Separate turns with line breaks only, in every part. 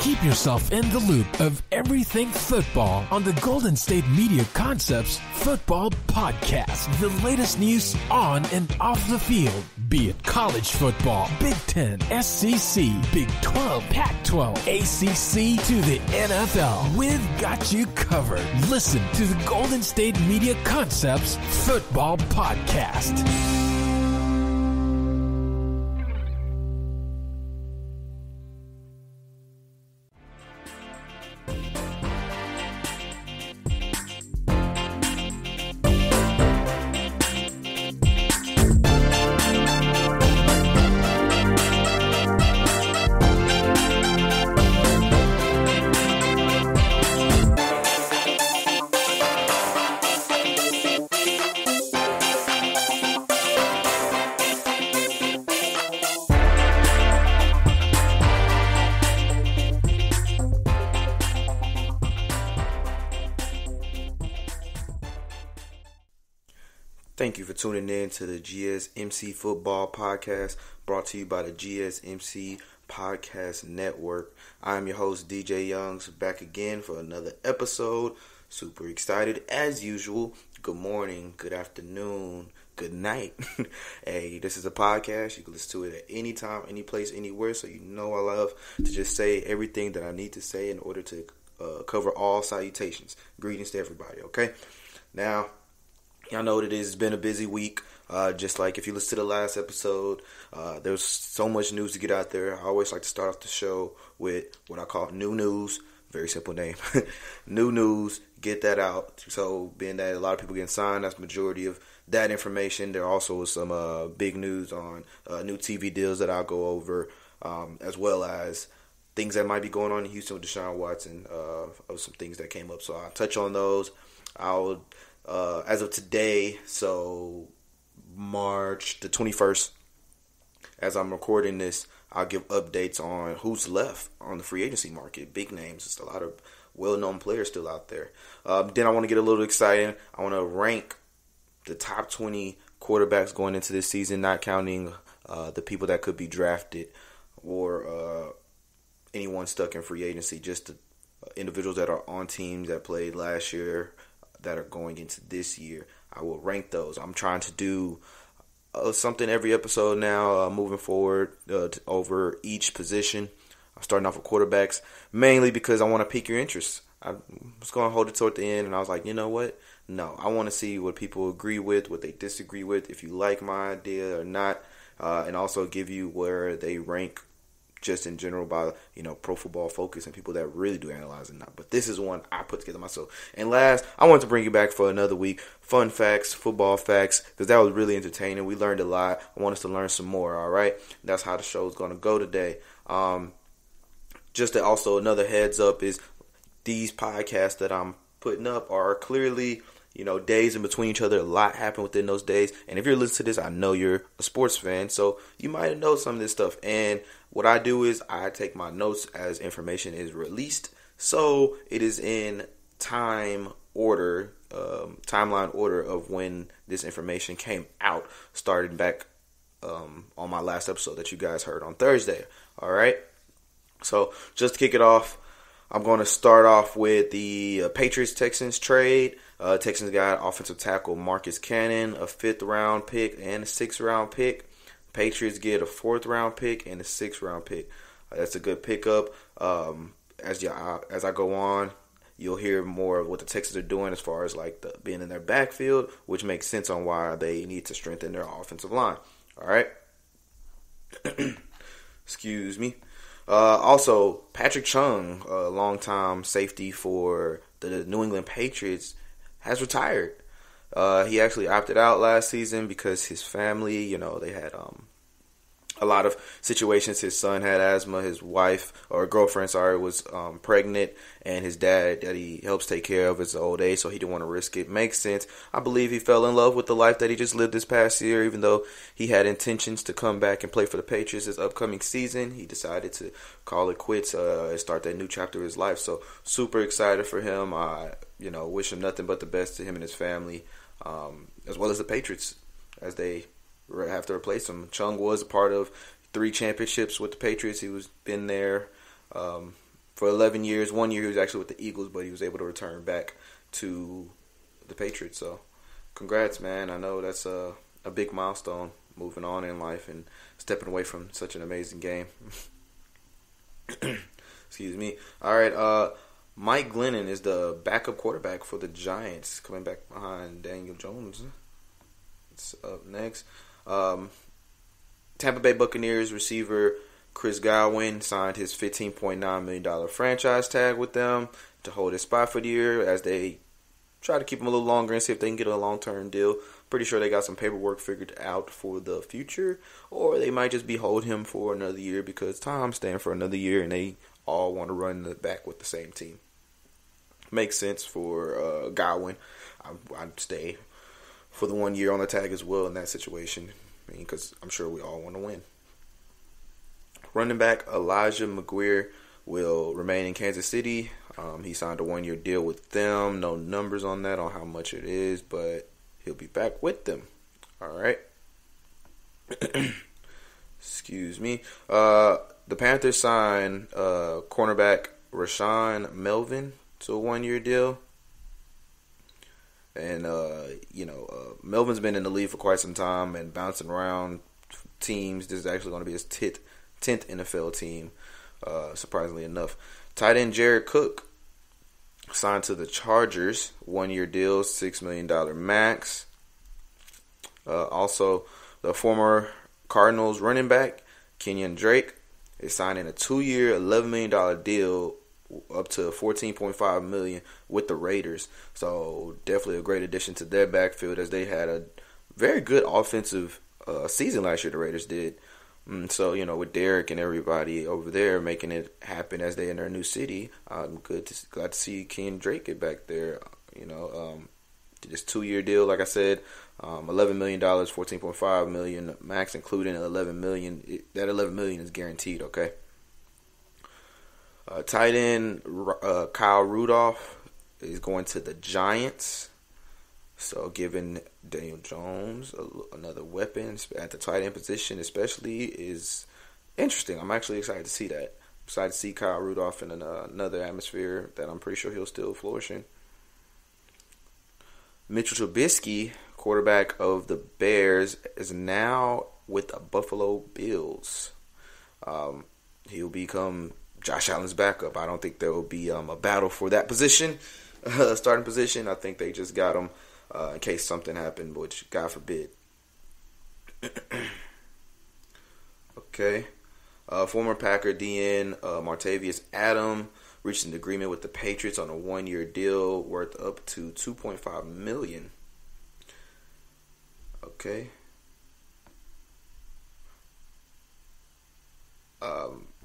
Keep yourself in the loop of everything football on the Golden State Media Concepts Football Podcast. The latest news on and off the field, be it college football, Big Ten, SEC, Big 12, Pac-12, ACC to the NFL. We've got you covered. Listen to the Golden State Media Concepts Football Podcast.
Thank you for tuning in to the GSMC Football Podcast, brought to you by the GSMC Podcast Network. I'm your host, DJ Youngs, back again for another episode. Super excited as usual. Good morning, good afternoon, good night. Hey, this is a podcast. You can listen to it at any time, any place, anywhere. So you know I love to just say everything that I need to say in order to cover all salutations. Greetings to everybody, okay? Now, y'all know what it is. It's been a busy week. Just like if you listen to the last episode, there's so much news to get out there. I always like to start off the show with what I call new news. Very simple name. New news. Get that out. So being that a lot of people getting signed, that's the majority of that information. There also is some big news on new TV deals that I'll go over, as well as things that might be going on in Houston with Deshaun Watson, of some things that came up. So I'll touch on those. As of today, so March the 21st, as I'm recording this, I'll give updates on who's left on the free agency market. Big names. There's a lot of well-known players still out there. Then I want to get a little exciting. I want to rank the top 20 quarterbacks going into this season, not counting the people that could be drafted or anyone stuck in free agency, just the individuals that are on teams that played last year that are going into this year. I will rank those. I'm trying to do something every episode now, moving forward over each position. I'm starting off with quarterbacks, mainly because I want to pique your interest. I was going to hold it toward the end, and I was like, you know what? No, I want to see what people agree with, what they disagree with, if you like my idea or not, and also give you where they rank just in general by, Pro Football Focus and people that really do analyze it now. But this is one I put together myself. And last, I wanted to bring you back for another week. Fun facts, football facts, because that was really entertaining. We learned a lot. I want us to learn some more, all right? That's how the show is going to go today. Just also another heads up is these podcasts that I'm putting up are clearly, days in between each other. A lot happened within those days. And if you're listening to this, I know you're a sports fan, so you might know some of this stuff. And what I do is I take my notes as information is released. So it is in timeline order of when this information came out, starting back on my last episode that you guys heard on Thursday. All right. So just to kick it off, I'm going to start off with the Patriots-Texans trade. Texans got offensive tackle Marcus Cannon, a 5th-round pick and a 6th-round pick. Patriots get a 4th-round pick and a 6th-round pick. That's a good pickup. As I go on, you'll hear more of what the Texans are doing as far as being in their backfield, which makes sense on why they need to strengthen their offensive line. All right. Excuse me. Also, Patrick Chung, a longtime safety for the New England Patriots, has retired. He actually opted out last season because his family, they had a lot of situations. His son had asthma. His wife or girlfriend, was pregnant, and his dad that he helps take care of his old age, so he didn't want to risk it. Makes sense. I believe he fell in love with the life that he just lived this past year, even though he had intentions to come back and play for the Patriots this upcoming season. He decided to call it quits and start that new chapter of his life. So super excited for him. I wish him nothing but the best to him and his family, as well as the Patriots as they have to replace him. Chung was a part of 3 championships with the Patriots. He was been there for 11 years. 1 year he was actually with the Eagles, but he was able to return back to the Patriots. So, congrats, man. I know that's a big milestone moving on in life and stepping away from such an amazing game. Excuse me. All right, Mike Glennon is the backup quarterback for the Giants, coming back behind Daniel Jones. It's up next. Tampa Bay Buccaneers receiver Chris Godwin signed his $15.9 million franchise tag with them to hold his spot for the year as they try to keep him a little longer and see if they can get a long-term deal. Pretty sure they got some paperwork figured out for the future, or they might just be holding him for another year because Tom's staying for another year and they all want to run the back with the same team. Makes sense for Godwin. I'd stay for the 1 year on the tag as well in that situation. I mean, because I'm sure we all want to win. Running back Elijah McGuire will remain in Kansas City. He signed a 1 year deal with them. No numbers on that, on how much it is, but he'll be back with them. All right. Excuse me. The Panthers signed cornerback Rashawn Melvin to a 1 year deal. And, Melvin's been in the league for quite some time and bouncing around teams. This is actually going to be his 10th NFL team, surprisingly enough. Tight end Jared Cook signed to the Chargers, 1 year deal, $6 million max. Also, the former Cardinals running back Kenyon Drake is signing a 2 year, $11 million deal up to $14.5 million with the Raiders. So definitely a great addition to their backfield as they had a very good offensive season last year. The Raiders did. So, with Derek and everybody over there making it happen as they in their new city, I'm glad to see Kenyon Drake get back there. This 2 year deal, like I said, $11 million, $14.5 million max, including $11 million. That $11 million is guaranteed. Okay. Tight end Kyle Rudolph is going to the Giants. So giving Daniel Jones another weapon at the tight end position especially is interesting. I'm actually excited to see that. I'm excited to see Kyle Rudolph in another atmosphere that I'm pretty sure he'll still flourish in. Mitchell Trubisky, quarterback of the Bears, is now with the Buffalo Bills. He'll become Josh Allen's backup. I don't think there will be a battle for that position, starting position. I think they just got him in case something happened, which God forbid. Okay. Former Packer DN Martavius Adams reached an agreement with the Patriots on a 1 year deal worth up to $2.5 million. Okay.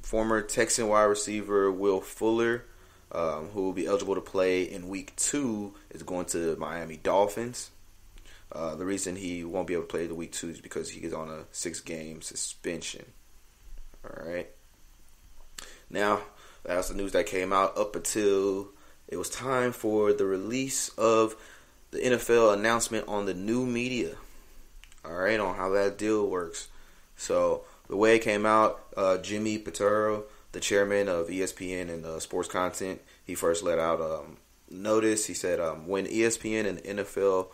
Former Texan wide receiver Will Fuller, who will be eligible to play in Week 2, is going to Miami Dolphins. The reason he won't be able to play the Week 2 is because he is on a 6-game suspension. All right. Now, that's the news that came out up until it was time for the release of the NFL announcement on the new media. All right, on how that deal works. So, the way it came out, Jimmy Pitaro, the chairman of ESPN and sports content, he first let out notice. He said, when ESPN and the NFL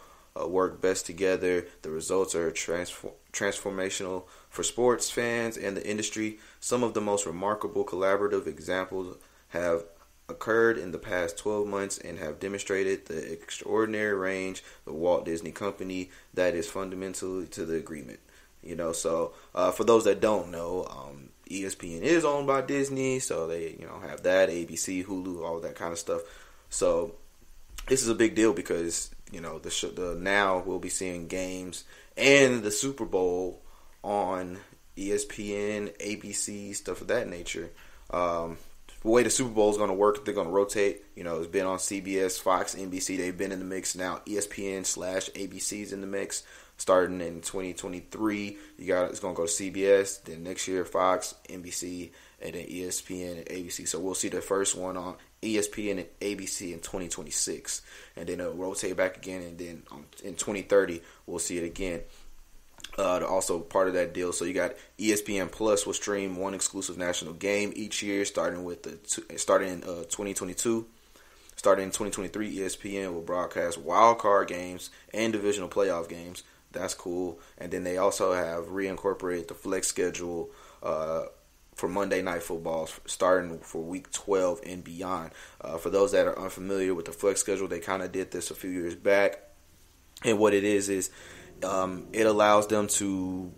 work best together, the results are transformational for sports fans and the industry. Some of the most remarkable collaborative examples have occurred in the past 12 months and have demonstrated the extraordinary range of Walt Disney Company that is fundamental to the agreement. So for those that don't know, ESPN is owned by Disney, so they have that, ABC, Hulu, all that kind of stuff. So this is a big deal because now we'll be seeing games and the Super Bowl on ESPN, ABC, stuff of that nature. The way the Super Bowl is going to work, they're going to rotate. It's been on CBS, Fox, NBC. They've been in the mix now. ESPN/ABC is in the mix. Starting in 2023, it's going to go to CBS. Then next year, Fox, NBC, and then ESPN and ABC. So we'll see the first one on ESPN and ABC in 2026, and then it'll rotate back again. And then in 2030, we'll see it again. Also part of that deal. So you got ESPN Plus will stream one exclusive national game each year, starting in 2022. Starting in 2023, ESPN will broadcast wild card games and divisional playoff games. That's cool. And then they also have reincorporated the flex schedule for Monday Night Football, starting for Week 12 and beyond. For those that are unfamiliar with the flex schedule, they kind of did this a few years back. And what it is it allows them to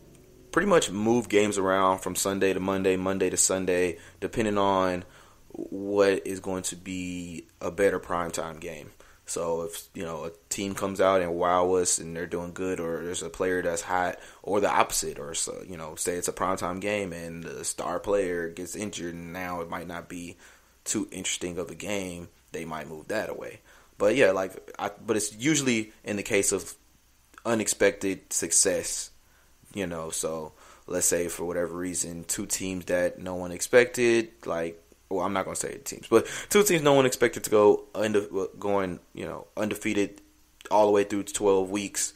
pretty much move games around from Sunday to Monday, Monday to Sunday, depending on what is going to be a better primetime game. So if, a team comes out and wow us and they're doing good, or there's a player that's hot, or the opposite, or so, say it's a primetime game and the star player gets injured and now it might not be too interesting of a game, they might move that away. But yeah, but it's usually in the case of unexpected success, so let's say for whatever reason, two teams that no one expected, I'm not going to say teams, but two teams no one expected to go undefeated all the way through 12 weeks,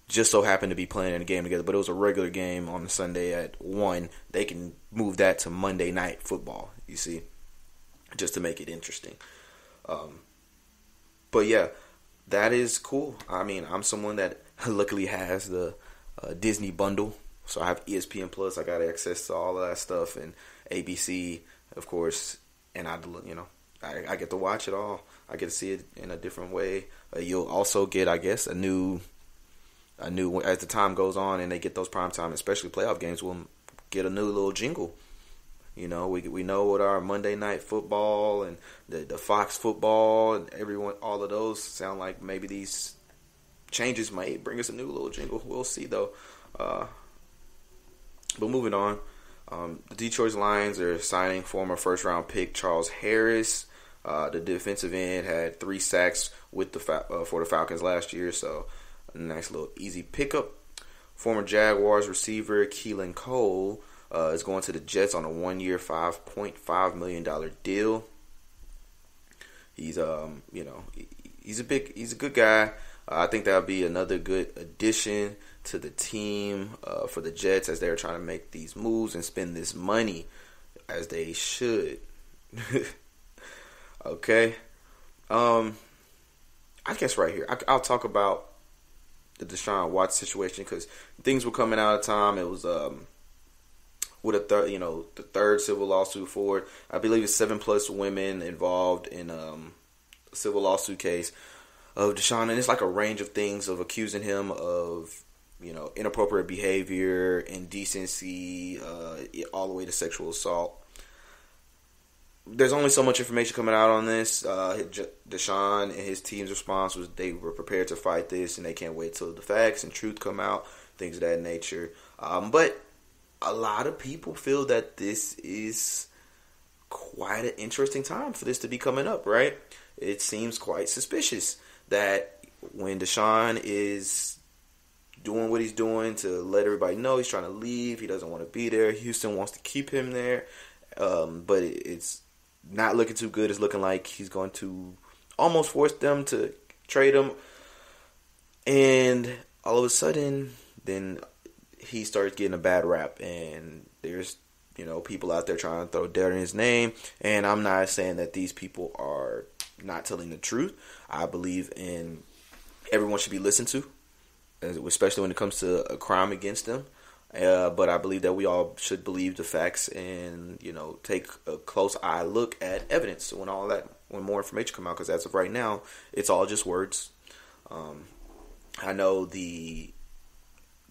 just so happened to be playing in a game together, but it was a regular game on a Sunday at 1. They can move that to Monday Night Football, you see, just to make it interesting. But yeah, that is cool. I mean, I'm someone that luckily has the Disney bundle, so I have ESPN Plus. I got access to all of that stuff, and ABC, of course, and I get to watch it all. I get to see it in a different way. You'll also get, I guess, a new as the time goes on and they get those primetime, especially playoff games, we'll get a new little jingle. We know what our Monday Night Football and the Fox Football and all of those sound like. Maybe these changes might bring us a new little jingle. We'll see though. But moving on, the Detroit Lions are signing former first-round pick Charles Harris. The defensive end had 3 sacks with for the Falcons last year, so a nice little easy pickup. Former Jaguars receiver Keelan Cole is going to the Jets on a 1-year, $5.5 million deal. He's he's a good guy. I think that'll be another good addition to the team for the Jets as they're trying to make these moves and spend this money as they should. Okay. I guess right here I'll talk about the Deshaun Watson situation because things were coming out of time. It was with the third civil lawsuit for it. I believe it's 7+ women involved in a civil lawsuit case of Deshaun, and it's like a range of things of accusing him of inappropriate behavior, indecency, all the way to sexual assault. There's only so much information coming out on this. Deshaun and his team's response was they were prepared to fight this and they can't wait till the facts and truth come out, things of that nature. But a lot of people feel that this is quite an interesting time for this to be coming up, right? It seems quite suspicious that when Deshaun is doing what he's doing to let everybody know he's trying to leave, he doesn't want to be there. Houston wants to keep him there, but it's not looking too good. It's looking like he's going to almost force them to trade him. And all of a sudden, then he starts getting a bad rap. And there's, people out there trying to throw dirt in his name. And I'm not saying that these people are not telling the truth. I believe in everyone should be listened to, especially when it comes to a crime against them. But I believe that we all should believe the facts and, take a close eye look at evidence when more information come out. Because as of right now, it's all just words. I know the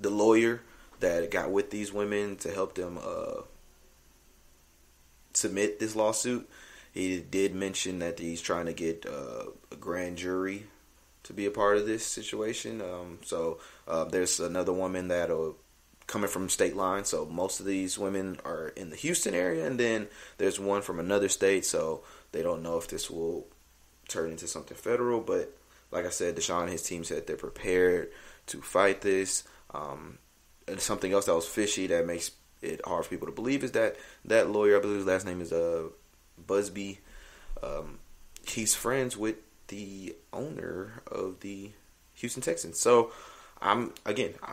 lawyer that got with these women to help them submit this lawsuit, he did mention that he's trying to get a grand jury to be a part of this situation. So there's another woman that'll coming from state line, so most of these women are in the Houston area, and then there's one from another state, so they don't know if this will turn into something federal. But like I said, Deshaun and his team said they're prepared to fight this. And something else that was fishy that makes it hard for people to believe is that lawyer, I believe his last name is Busby, he's friends with the owner of the Houston Texans. So I'm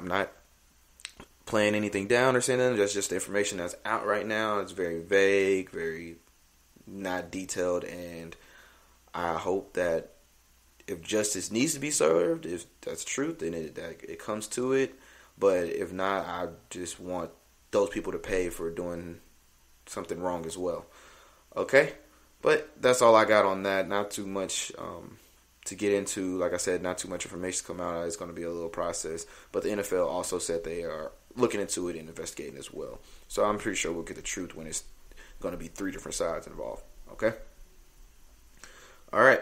not playing anything down or saying anything. That's just the information that's out right now. It's very vague, very not detailed, and I hope that if justice needs to be served, if that's truth, then it comes to it. But if not, I just want those people to pay for doing something wrong as well. Okay? But that's all I got on that. Not too much to get into. Like I said, not too much information to come out. It's going to be a little process. But the NFL also said they are looking into it and investigating as well. So I'm pretty sure we'll get the truth when it's going to be 3 different sides involved. Okay? All right.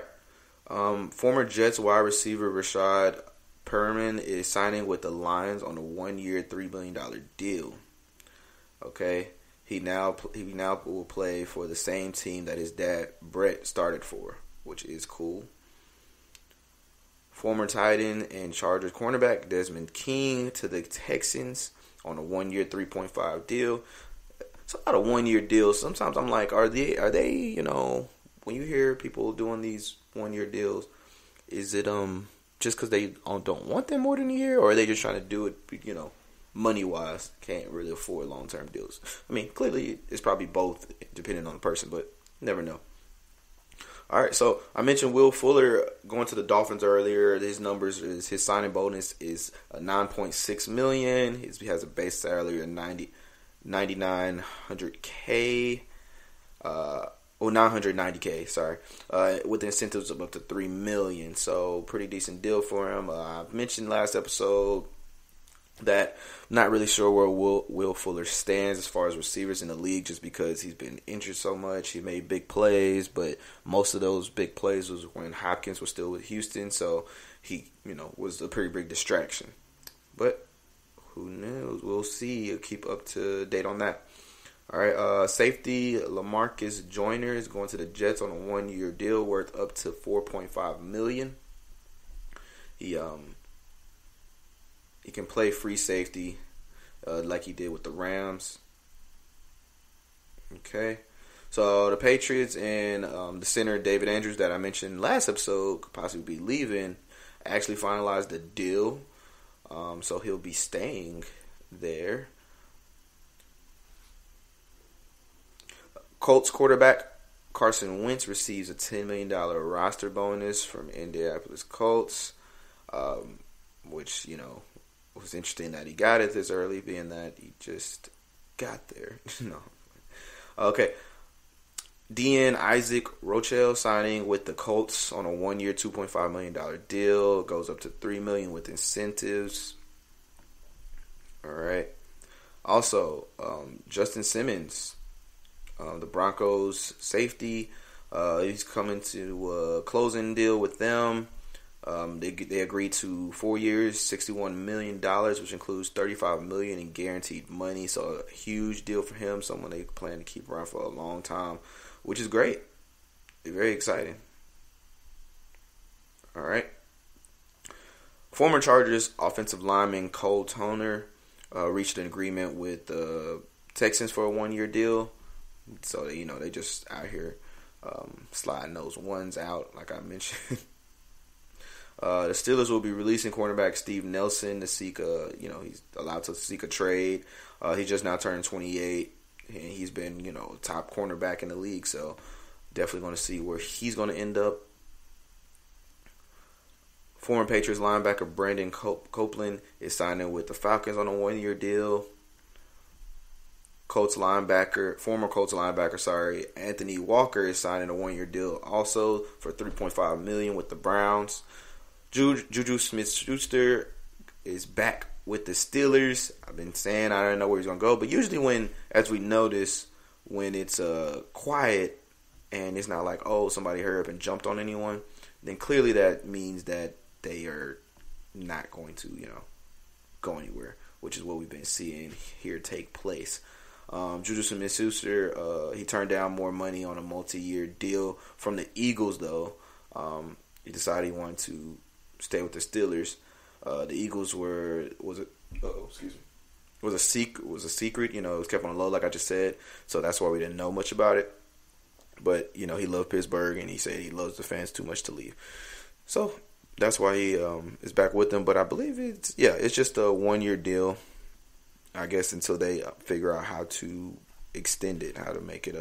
Former Jets wide receiver Rashad Perriman is signing with the Lions on a 1-year, $3 million deal. Okay, he now will play for the same team that his dad Brett started for, which is cool. Former tight end and Chargers cornerback Desmond King to the Texans on a 1-year, $3.5 deal. It's a lot of 1-year deals. Sometimes I'm like, are they? When you hear people doing these 1-year deals, is it just because they don't want them more than a year, or are they just trying to do it, money-wise, can't really afford long-term deals? I mean, clearly it's probably both, depending on the person, but you never know. All right, so I mentioned Will Fuller going to the Dolphins earlier. His signing bonus is $9.6 million. He has a base salary of $990K. $990K, sorry, with incentives of up to $3 million. So pretty decent deal for him. I've mentioned last episode that I'm not really sure where Will Fuller stands as far as receivers in the league, just because he's been injured so much. He made big plays, but most of those big plays was when Hopkins was still with Houston, so he, was a pretty big distraction. But who knows? We'll see. I'll keep up to date on that. All right, safety LaMarcus Joyner is going to the Jets on a 1-year deal worth up to $4.5 million. He can play free safety like he did with the Rams. Okay, so the Patriots and the center David Andrews that I mentioned last episode could possibly be leaving. Actually finalized the deal, so he'll be staying there. Colts quarterback Carson Wentz receives a $10 million roster bonus from Indianapolis Colts, which, was interesting that he got it this early, being that he just got there. No. Okay. Dean Isaac Rochelle signing with the Colts on a 1-year, $2.5 million deal. Goes up to $3 million with incentives. All right. Also, Justin Simmons, the Broncos safety, he's coming to a closing deal with them. They agreed to 4 years, $61 million, which includes $35 million in guaranteed money. So a huge deal for him. Someone they plan to keep around for a long time, which is great. Very exciting. All right. Former Chargers offensive lineman Cole Toner reached an agreement with the Texans for a 1-year deal. So, they just out here sliding those ones out, like I mentioned. The Steelers will be releasing cornerback Steve Nelson to seek he's allowed to seek a trade. He just now turned 28, and he's been, top cornerback in the league. So, definitely going to see where he's going to end up. Former Patriots linebacker Brandon Copeland is signing with the Falcons on a 1-year deal. Former Colts linebacker, Anthony Walker is signing a 1-year deal also for $3.5 million with the Browns. Juju Smith-Schuster is back with the Steelers. I've been saying I don't know where he's going to go, but usually as we notice, when it's quiet and it's not like, oh, somebody hurried up and jumped on anyone, then clearly that means that they are not going to, go anywhere, which is what we've been seeing here take place. Juju Smith-Schuster, he turned down more money on a multi-year deal from the Eagles, though. He decided he wanted to stay with the Steelers. The Eagles was a secret. It was kept on the low, like I just said. So that's why we didn't know much about it. But he loved Pittsburgh, and he said he loves the fans too much to leave. So that's why he is back with them. But I believe it's just a 1-year deal. I guess until they figure out how to extend it, how to make it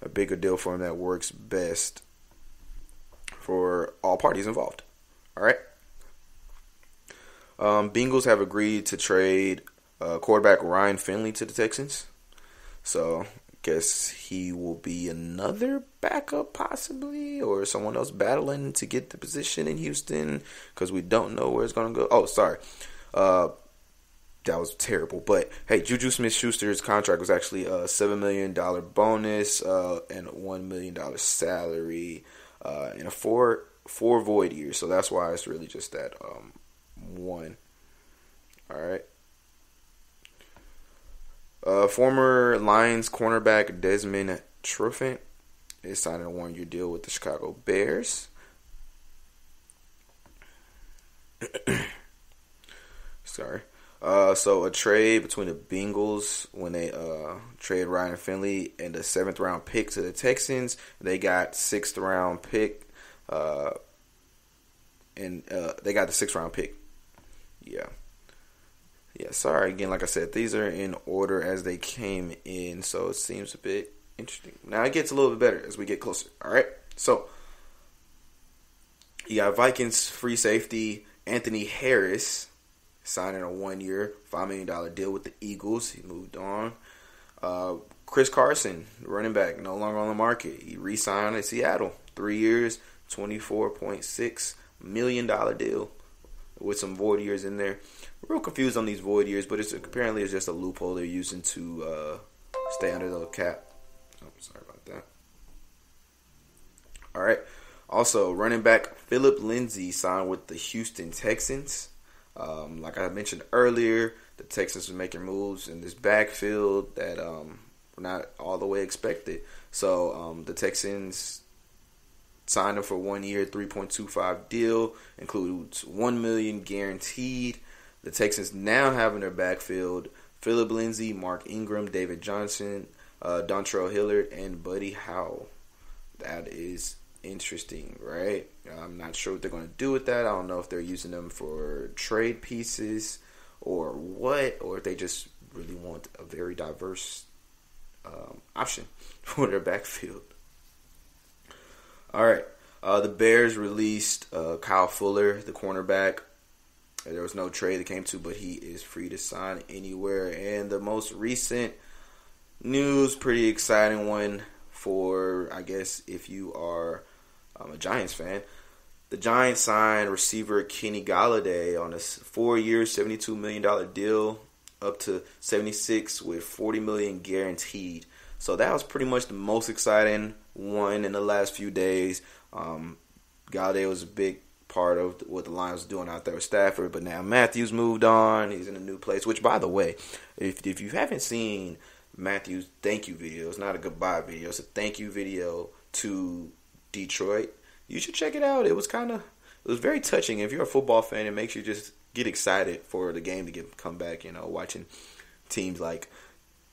a bigger deal for him that works best for all parties involved. All right. Bengals have agreed to trade quarterback Ryan Finley to the Texans. So, guess he will be another backup possibly, or someone else battling to get the position in Houston, because we don't know where it's going to go. Oh, sorry. That was terrible. But, hey, Juju Smith-Schuster's contract was actually a $7 million bonus and a $1 million salary in a four void years. So that's why it's really just that one. All right. Former Lions cornerback Desmond Trufant is signing a one-year deal with the Chicago Bears. Sorry. So a trade between the Bengals when they trade Ryan Finley and the 7th round pick to the Texans. They got 6th round pick. And they got the 6th round pick. Yeah, sorry. Again, like I said, these are in order as they came in, so it seems a bit interesting. Now, it gets a little bit better as we get closer, all right? So, you got Vikings free safety Anthony Harris signing a one-year, $5 million deal with the Eagles. He moved on. Chris Carson, running back, no longer on the market. He re-signed in Seattle. 3 years, $24.6 million deal with some void years in there. Real confused on these void years, but apparently it's just a loophole they're using to stay under the cap. Oh, sorry about that. All right. Also, running back Philip Lindsay signed with the Houston Texans. Like I mentioned earlier, the Texans were making moves in this backfield that were not all the way expected. So the Texans signed him for 1 year, $3.25 deal, includes $1 million guaranteed. The Texans now have in their backfield Philip Lindsay, Mark Ingram, David Johnson, Dontrell Hilliard, and Buddy Howell. That is interesting, right? I'm not sure what they're going to do with that. I don't know if they're using them for trade pieces or what, or if they just really want a very diverse option for their backfield. All right. The Bears released Kyle Fuller, the cornerback. There was no trade that came to, but he is free to sign anywhere. And the most recent news, pretty exciting one for, I guess, if you are a Giants fan. The Giants signed receiver Kenny Golladay on a 4-year, $72 million deal, up to 76 with $40 million guaranteed. So that was pretty much the most exciting one in the last few days. Golladay was a big part of what the Lions were doing out there with Stafford, but now Matthews moved on. He's in a new place, which, by the way, if you haven't seen Matthews' thank you video, it's not a goodbye video, it's a thank you video to Detroit. You should check it out. It was very touching. If you're a football fan, it makes you just get excited for the game to come back, watching teams like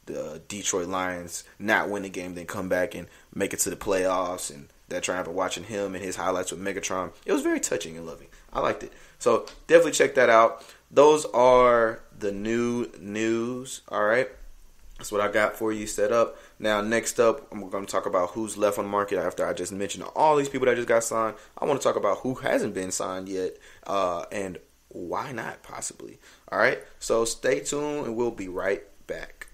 the Detroit Lions not win the game, then come back and make it to the playoffs, and that triumph of watching him and his highlights with Megatron. It was very touching and loving. I liked it. So definitely check that out. Those are the new news. All right. That's what I got for you set up. Now, next up, I'm going to talk about who's left on the market after I just mentioned all these people that just got signed. I want to talk about who hasn't been signed yet and why not, possibly. All right. So stay tuned and we'll be right back.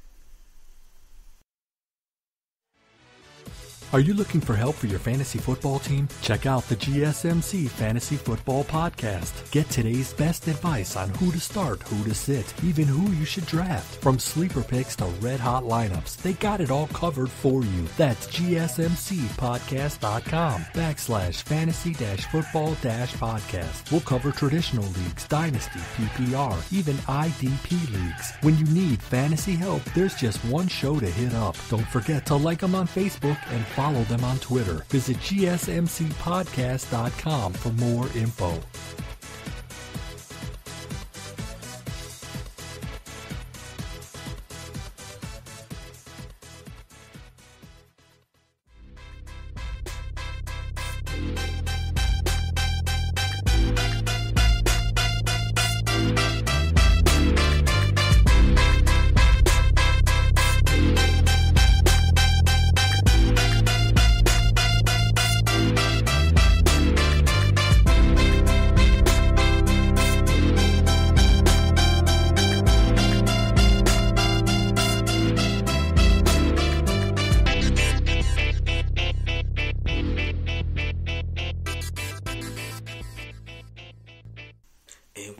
Are you looking for help for your fantasy football team? Check out the GSMC Fantasy Football Podcast. Get today's best advice on who to start, who to sit, even who you should draft. From sleeper picks to red-hot lineups, they got it all covered for you. That's gsmcpodcast.com/fantasy-football-podcast. We'll cover traditional leagues, dynasty, PPR, even IDP leagues. When you need fantasy help, there's just one show to hit up. Don't forget to like them on Facebook and follow them on Twitter. Visit gsmcpodcast.com for more info.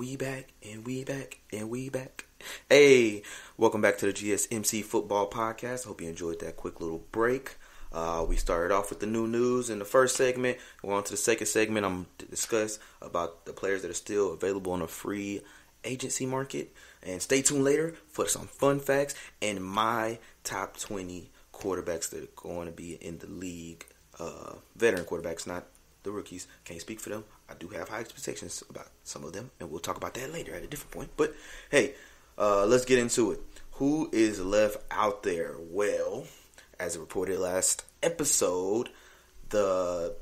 we back, and we back, and we back. Hey, welcome back to the GSMC Football Podcast. Hope you enjoyed that quick little break. We started off with the new news in the first segment. We're on to the second segment. I'm going to discuss about the players that are still available on a free agency market. And stay tuned later for some fun facts and my top 20 quarterbacks that are going to be in the league. Veteran quarterbacks, not the rookies. Can't speak for them. I do have high expectations about some of them, and we'll talk about that later at a different point. But, hey, let's get into it. Who is left out there? Well, as reported last episode, the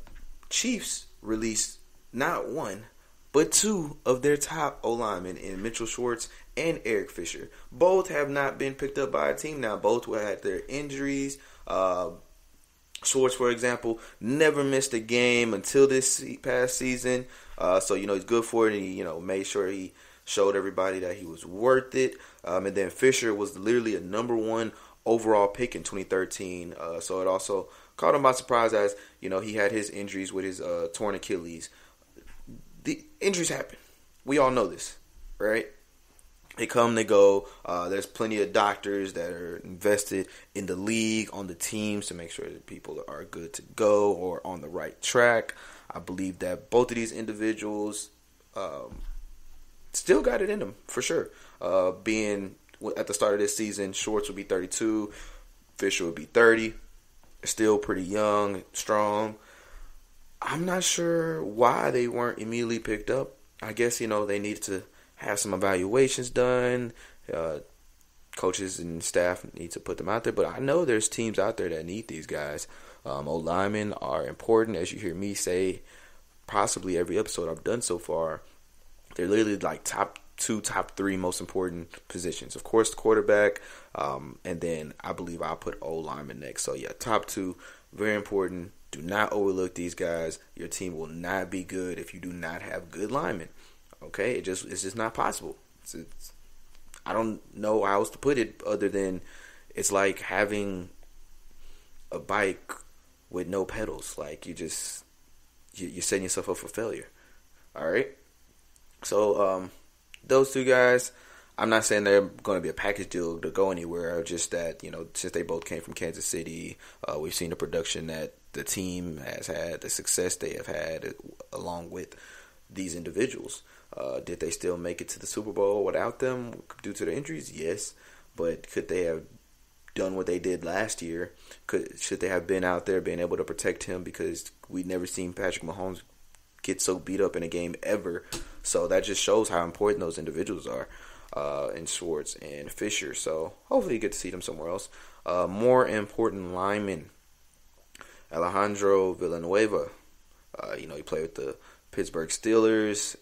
Chiefs released not one, but two of their top O-linemen in Mitchell Schwartz and Eric Fisher. Both have not been picked up by a team now. Both had their injuries. Schwartz, for example, never missed a game until this past season. So, he's good for it. And he, made sure he showed everybody that he was worth it. And then Fisher was literally a number one overall pick in 2013. So it also caught him by surprise as, he had his injuries with his torn Achilles. The injuries happen. We all know this, right? They come, they go. There's plenty of doctors that are invested in the league, on the teams, to make sure that people are good to go or on the right track. I believe that both of these individuals still got it in them, for sure. Being at the start of this season, Schwartz would be 32, Fisher would be 30. Still pretty young, strong. I'm not sure why they weren't immediately picked up. I guess, they needed to have some evaluations done. Coaches and staff need to put them out there. But I know there's teams out there that need these guys. O-linemen are important, as you hear me say possibly every episode I've done so far. They're literally like top 2, top 3 most important positions. Of course, the quarterback, and then I believe I'll put O-lineman next. So, yeah, top 2, very important. Do not overlook these guys. Your team will not be good if you do not have good linemen. Okay, it's just not possible. I don't know how else to put it other than it's like having a bike with no pedals. Like you're setting yourself up for failure. All right. So those two guys, I'm not saying they're going to be a package deal to go anywhere. Just that since they both came from Kansas City, we've seen the production that the team has had, the success they have had, along with these individuals. Did they still make it to the Super Bowl without them due to the injuries? Yes. But could they have done what they did last year? Should they have been out there being able to protect him? Because we've never seen Patrick Mahomes get so beat up in a game ever. So that just shows how important those individuals are in Schwartz and Fisher. So hopefully you get to see them somewhere else. More important linemen. Alejandro Villanueva. He played with the Pittsburgh Steelers.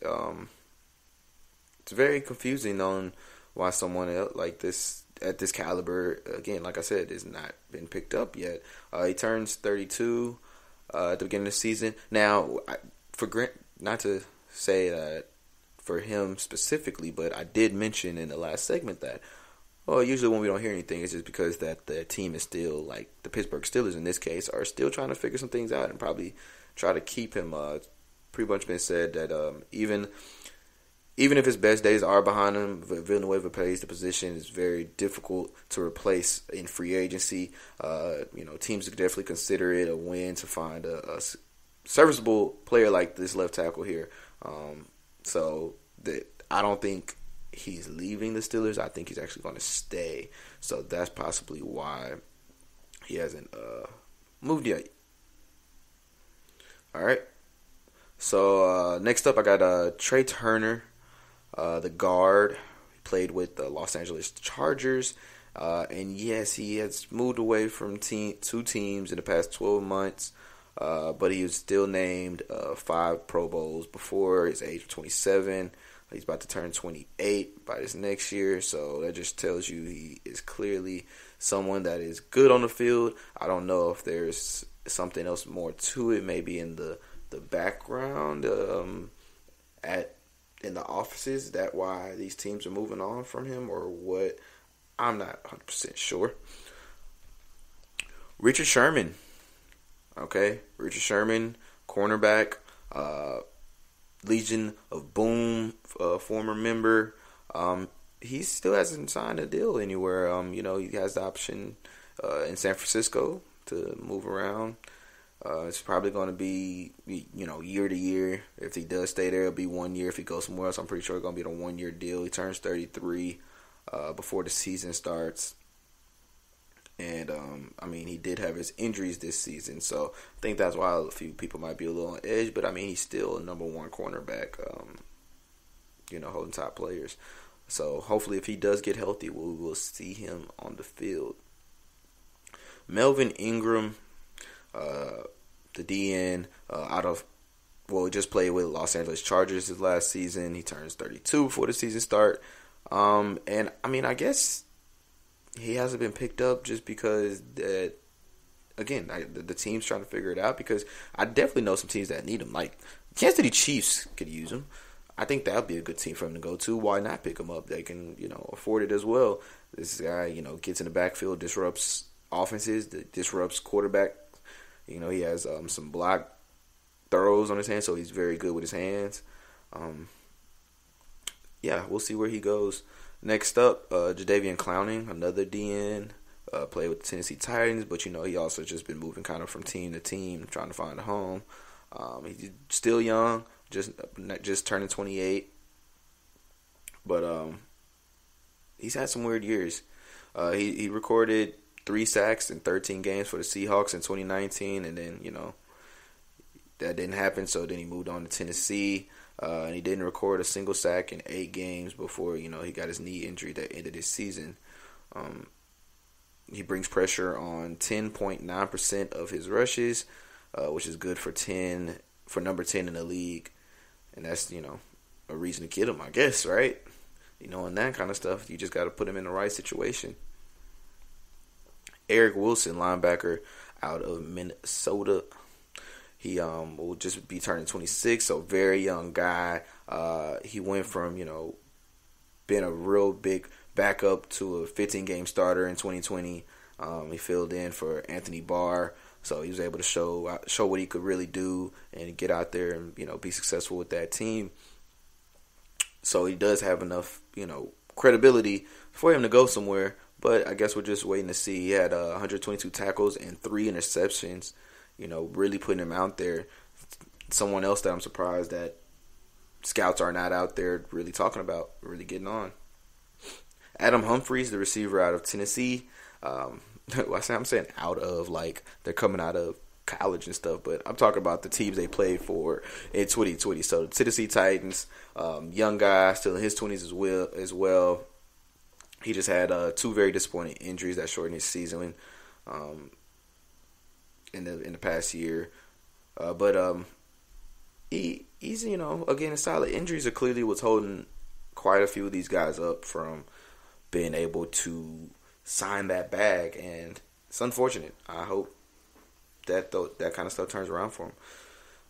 It's very confusing on why someone else like this at this caliber, again, like I said, has not been picked up yet. He turns 32 at the beginning of the season. Now, not to say that for him specifically, but I did mention in the last segment that, usually when we don't hear anything, it's just because that the team is still, like the Pittsburgh Steelers in this case, are still trying to figure some things out and probably try to keep him. Pretty much been said that even if his best days are behind him, Villanueva plays the position is very difficult to replace in free agency. Teams could definitely consider it a win to find a serviceable player like this left tackle here. So that I don't think he's leaving the Steelers. I think he's actually going to stay. So that's possibly why he hasn't moved yet. All right. So next up, I got Trey Turner, the guard. He played with the Los Angeles Chargers. And yes, he has moved away from two teams in the past 12 months. But he was still named 5 Pro Bowls before his age of 27. He's about to turn 28 by this next year. So that just tells you he is clearly someone that is good on the field. I don't know if there's something else more to it, maybe in the background in the offices, that why these teams are moving on from him or what. I'm not 100% sure. Richard Sherman. Okay, Richard Sherman, cornerback. Legion of Boom, former member. He still hasn't signed a deal anywhere. He has the option in San Francisco to move around. It's probably going to be, year to year. If he does stay there, it'll be 1 year. If he goes somewhere else, I'm pretty sure it's going to be a 1 year deal. He turns 33 before the season starts. And, he did have his injuries this season. So I think that's why a few people might be a little on edge. But, he's still a number one cornerback, holding top players. So hopefully if he does get healthy, we will see him on the field. Melvin Ingram, the DN, just played with Los Angeles Chargers his last season. He turns 32 before the season start. I guess he hasn't been picked up just because the team's trying to figure it out, because I definitely know some teams that need him. Like, Kansas City Chiefs could use him. I think that would be a good team for him to go to. Why not pick him up? They can, afford it as well. This guy, gets in the backfield, disrupts offenses, disrupts quarterback. He has some block throws on his hands, so he's very good with his hands. We'll see where he goes. Next up, Jadeveon Clowney, another DN, played with the Tennessee Titans, but he also just been moving kind of from team to team, trying to find a home. He's still young, just turning 28, but he's had some weird years. He recorded 3 sacks in 13 games for the Seahawks in 2019, and then, that didn't happen, so then he moved on to Tennessee, and he didn't record a single sack in 8 games before, he got his knee injury that ended his season. He brings pressure on 10.9% of his rushes, which is good for number 10 in the league, and that's, a reason to get him, I guess, right? And that kind of stuff, you just got to put him in the right situation. Eric Wilson, linebacker out of Minnesota. He will just be turning 26, so very young guy. He went from, being a real big backup to a 15-game starter in 2020. He filled in for Anthony Barr, so he was able to show what he could really do and get out there and, be successful with that team. So he does have enough, credibility for him to go somewhere. But I guess we're just waiting to see. He had 122 tackles and 3 interceptions, really putting him out there. Someone else that I'm surprised that scouts are not out there really talking about, really getting on. Adam Humphries, the receiver out of Tennessee. I'm saying out of, like, they're coming out of college and stuff, but I'm talking about the teams they played for in 2020. So the Tennessee Titans, young guy, still in his 20s as well. He just had 2 very disappointing injuries that shortened his season in the past year. But he's again, a solid. Injuries are clearly what's holding quite a few of these guys up from being able to sign that bag, and it's unfortunate. I hope that kind of stuff turns around for him.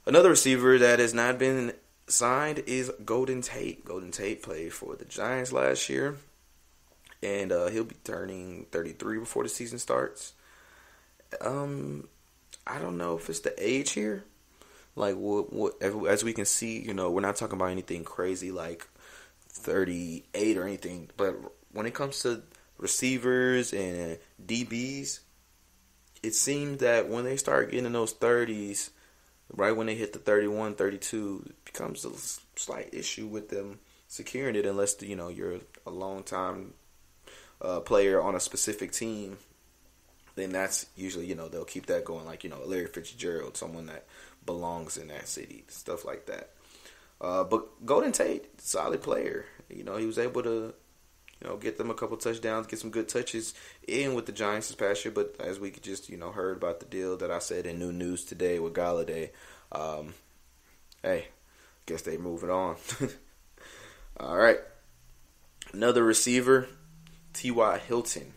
Another receiver that has not been signed is Golden Tate. Golden Tate played for the Giants last year. And he'll be turning 33 before the season starts. I don't know if it's the age here. Like, as we can see, we're not talking about anything crazy like 38 or anything. But when it comes to receivers and DBs, it seems that when they start getting in those 30s, right when they hit the 31, 32, it becomes a slight issue with them securing it unless, you're a long time player on a specific team. Then that's usually, they'll keep that going, like, Larry Fitzgerald, someone that belongs in that city, stuff like that. But Golden Tate, solid player. He was able to, get them a couple touchdowns, get some good touches in with the Giants this past year. But as we just, heard about the deal that I said in New News today with Galladay, hey, guess they moving on. All right. Another receiver, T.Y. Hilton.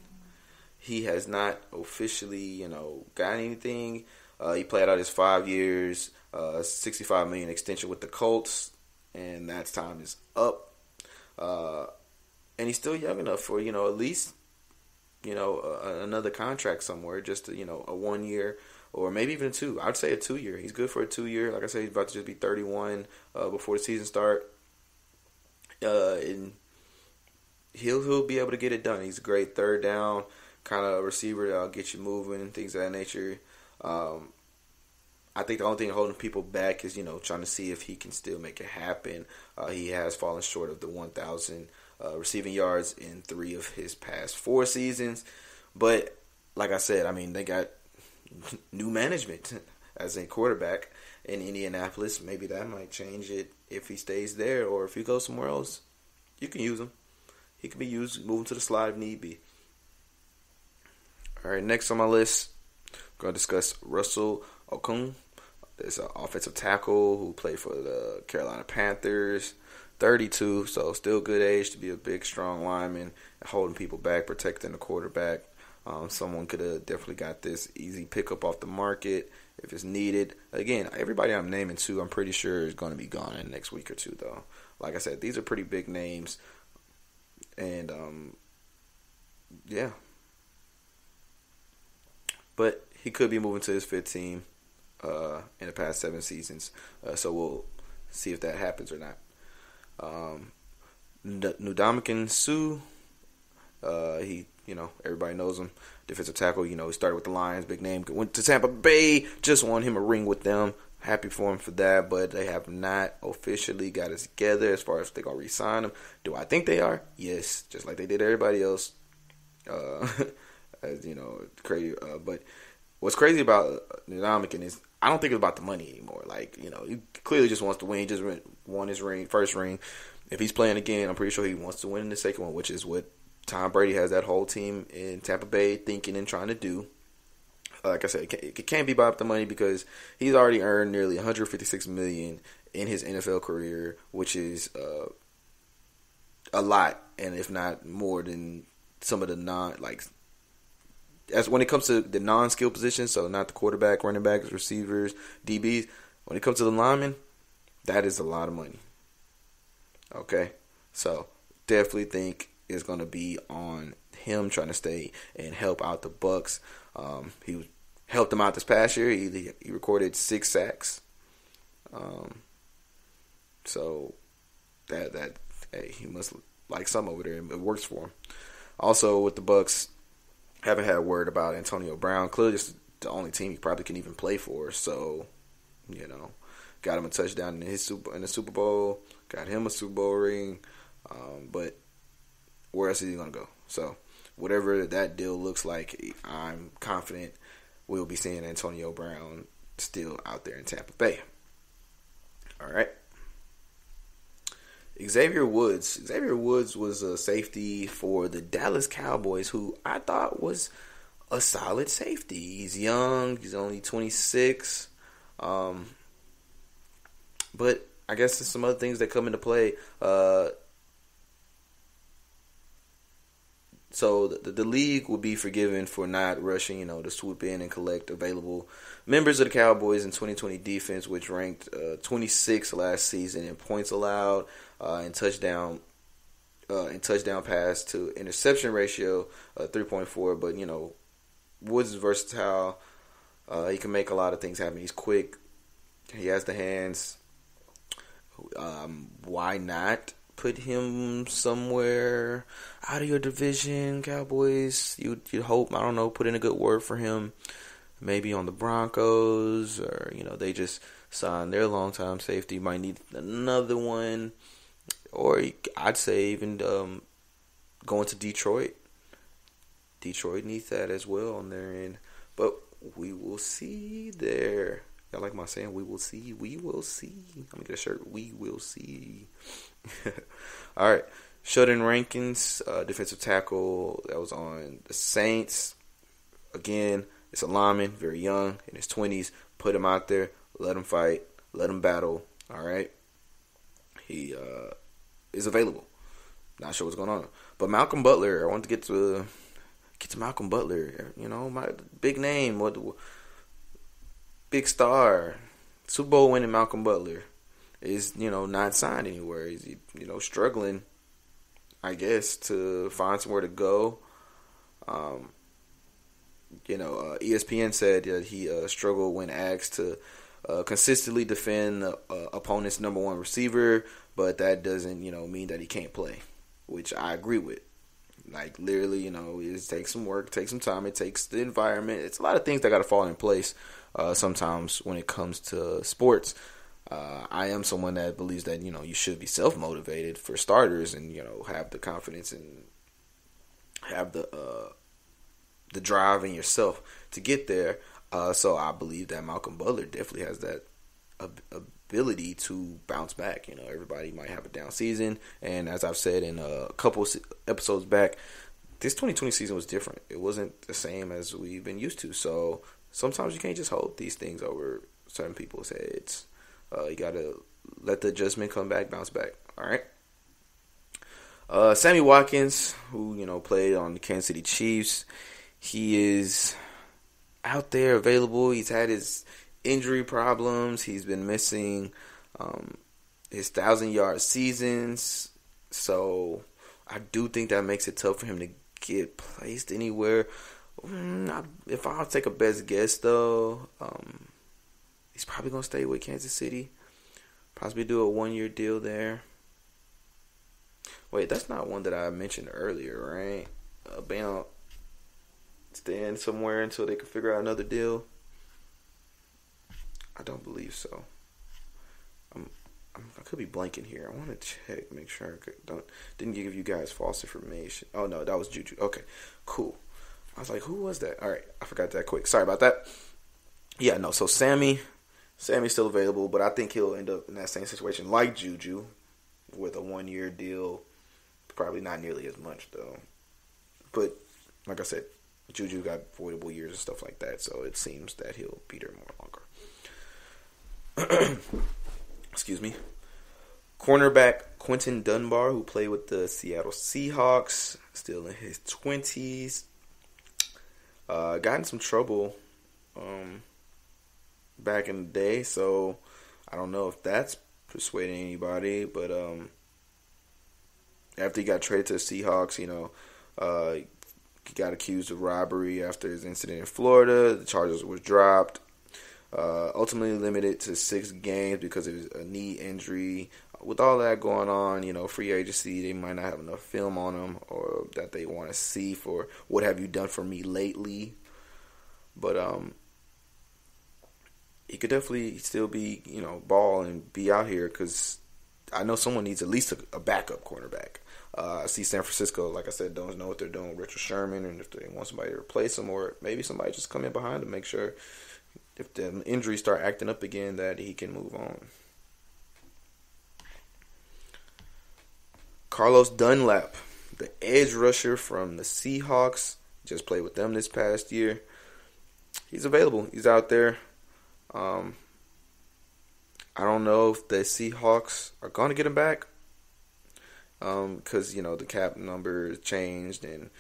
He has not officially, got anything. He played out his 5 years, $65 million extension with the Colts, and that time is up. And he's still young enough for, at least, another contract somewhere, just, a 1 year, or maybe even a 2. I'd say a 2-year. He's good for a 2-year. Like I said, he's about to just be 31 before the season start. And he'll be able to get it done. He's a great third down kind of receiver that'll get you moving and things of that nature. I think the only thing holding people back is, trying to see if he can still make it happen. He has fallen short of the 1,000 receiving yards in 3 of his past 4 seasons. But like I said, they got new management as a quarterback in Indianapolis. Maybe that might change it if he stays there, or if he goes somewhere else. You can use him. He can be used moving to the slot if need be. All right, next on my list, I'm going to discuss Russell Okung. There's an offensive tackle who played for the Carolina Panthers, 32, so still good age to be a big, strong lineman, holding people back, protecting the quarterback. Someone could have definitely got this easy pickup off the market if it's needed. Again, everybody I'm naming too, I'm pretty sure is going to be gone in the next week or two, though. Like I said, these are pretty big names, and yeah. But he could be moving to his 5th team in the past 7 seasons, so we'll see if that happens or not. Ndamukong Suh, he, everybody knows him, defensive tackle. He started with the Lions, big name. Went to Tampa Bay, just won him a ring with them. Happy for him for that, but they have not officially got it together as far as if they're going to re-sign him. Do I think they are? Yes, just like they did everybody else. As crazy. But what's crazy about Ndamukong is I don't think it's about the money anymore. Like, he clearly just wants to win. He just won his first ring. If he's playing again, I'm pretty sure he wants to win the second one, which is what Tom Brady has that whole team in Tampa Bay thinking and trying to do. Like I said, it can't be about the money because he's already earned nearly $156 million in his NFL career, which is a lot, and if not more than some of the as when it comes to the non-skill positions, so not the quarterback, running backs, receivers, DBs. When it comes to the linemen, that is a lot of money. Okay, so definitely think it's going to be on him trying to stay and help out the Bucs. He helped them out this past year. He recorded 6 sacks. So that hey, he must like some over there. It works for him. Also with the Bucs, haven't had a word about Antonio Brown. Clearly, it's the only team he probably can even play for. So, got him a touchdown in the Super Bowl. Got him a Super Bowl ring. But where else is he gonna go? So, whatever that deal looks like, I'm confident we'll be seeing Antonio Brown still out there in Tampa Bay. All right. Xavier Woods. Xavier Woods was a safety for the Dallas Cowboys, who I thought was a solid safety. He's young. He's only 26. But I guess there's some other things that come into play. So the league will be forgiven for not rushing, to swoop in and collect available members of the Cowboys in 2020 defense, which ranked 26th last season in points allowed, and touchdown pass to interception ratio 3.4. But Woods is versatile. He can make a lot of things happen. He's quick. He has the hands. Why not put him somewhere out of your division, Cowboys? You'd hope, I don't know, put in a good word for him. Maybe on the Broncos, or, they just signed their longtime safety. Might need another one. Or I'd say even going to Detroit. Detroit needs that as well on their end. But we will see there. Y'all like my saying? We will see. We will see. I'm going to get a shirt. We will see. All right. Sheldon Rankins, defensive tackle that was on the Saints. Again, it's a lineman, very young, in his 20s. Put him out there. Let him fight. Let him battle. All right. He is available. Not sure what's going on. But Malcolm Butler, I want to get to Malcolm Butler. My big name. Big star, Super Bowl winning Malcolm Butler is, not signed anywhere. He's, struggling, I guess, to find somewhere to go. ESPN said that he struggled when asked to consistently defend the opponent's number one receiver, but that doesn't, mean that he can't play, which I agree with. Like, literally, it takes some work, it takes some time, it takes the environment. It's a lot of things that got to fall in place sometimes when it comes to sports. I am someone that believes that, you should be self-motivated for starters and, have the confidence and have the drive in yourself to get there. So I believe that Malcolm Butler definitely has that ability to bounce back. Everybody might have a down season, and as I've said in a couple episodes back, this 2020 season was different. It wasn't the same as we've been used to. So sometimes you can't just hold these things over certain people's heads. You gotta let the adjustment come back, bounce back. All right. Sammy Watkins, who played on the Kansas City Chiefs, he is out there available. He's had his injury problems. He's been missing his 1,000-yard seasons. So I do think that makes it tough for him to get placed anywhere. If I'll take a best guess, though, he's probably going to stay with Kansas City. Possibly do a one-year deal there. Wait, that's not one that I mentioned earlier, right? Bam. Staying somewhere until they can figure out another deal. I don't believe so. I could be blanking here. I want to check, make sure I didn't give you guys false information. Oh no, that was Juju. Okay, cool. I was like, who was that? All right, I forgot that quick. Sorry about that. Yeah, no. So Sammy's still available, but I think he'll end up in that same situation like Juju with a one-year deal. Probably not nearly as much though. But like I said, Juju got voidable years and stuff like that, so it seems that he'll be there more longer. Excuse me. Cornerback Quentin Dunbar, who played with the Seattle Seahawks, still in his 20s. Got in some trouble back in the day, so I don't know if that's persuading anybody, but after he got traded to the Seahawks, he got accused of robbery after his incident in Florida. The charges were dropped. Ultimately limited to 6 games because of a knee injury. With all that going on, free agency, they might not have enough film on him or that they want to see for what have you done for me lately. But he could definitely still be, ball and be out here because I know someone needs at least a backup cornerback. I see San Francisco, like I said, don't know what they're doing with Richard Sherman and if they want somebody to replace him or maybe somebody just come in behind him, make sure if the injuries start acting up again that he can move on. Carlos Dunlap, the edge rusher from the Seahawks, just played with them this past year. He's available. He's out there. I don't know if the Seahawks are going to get him back because, the cap number changed and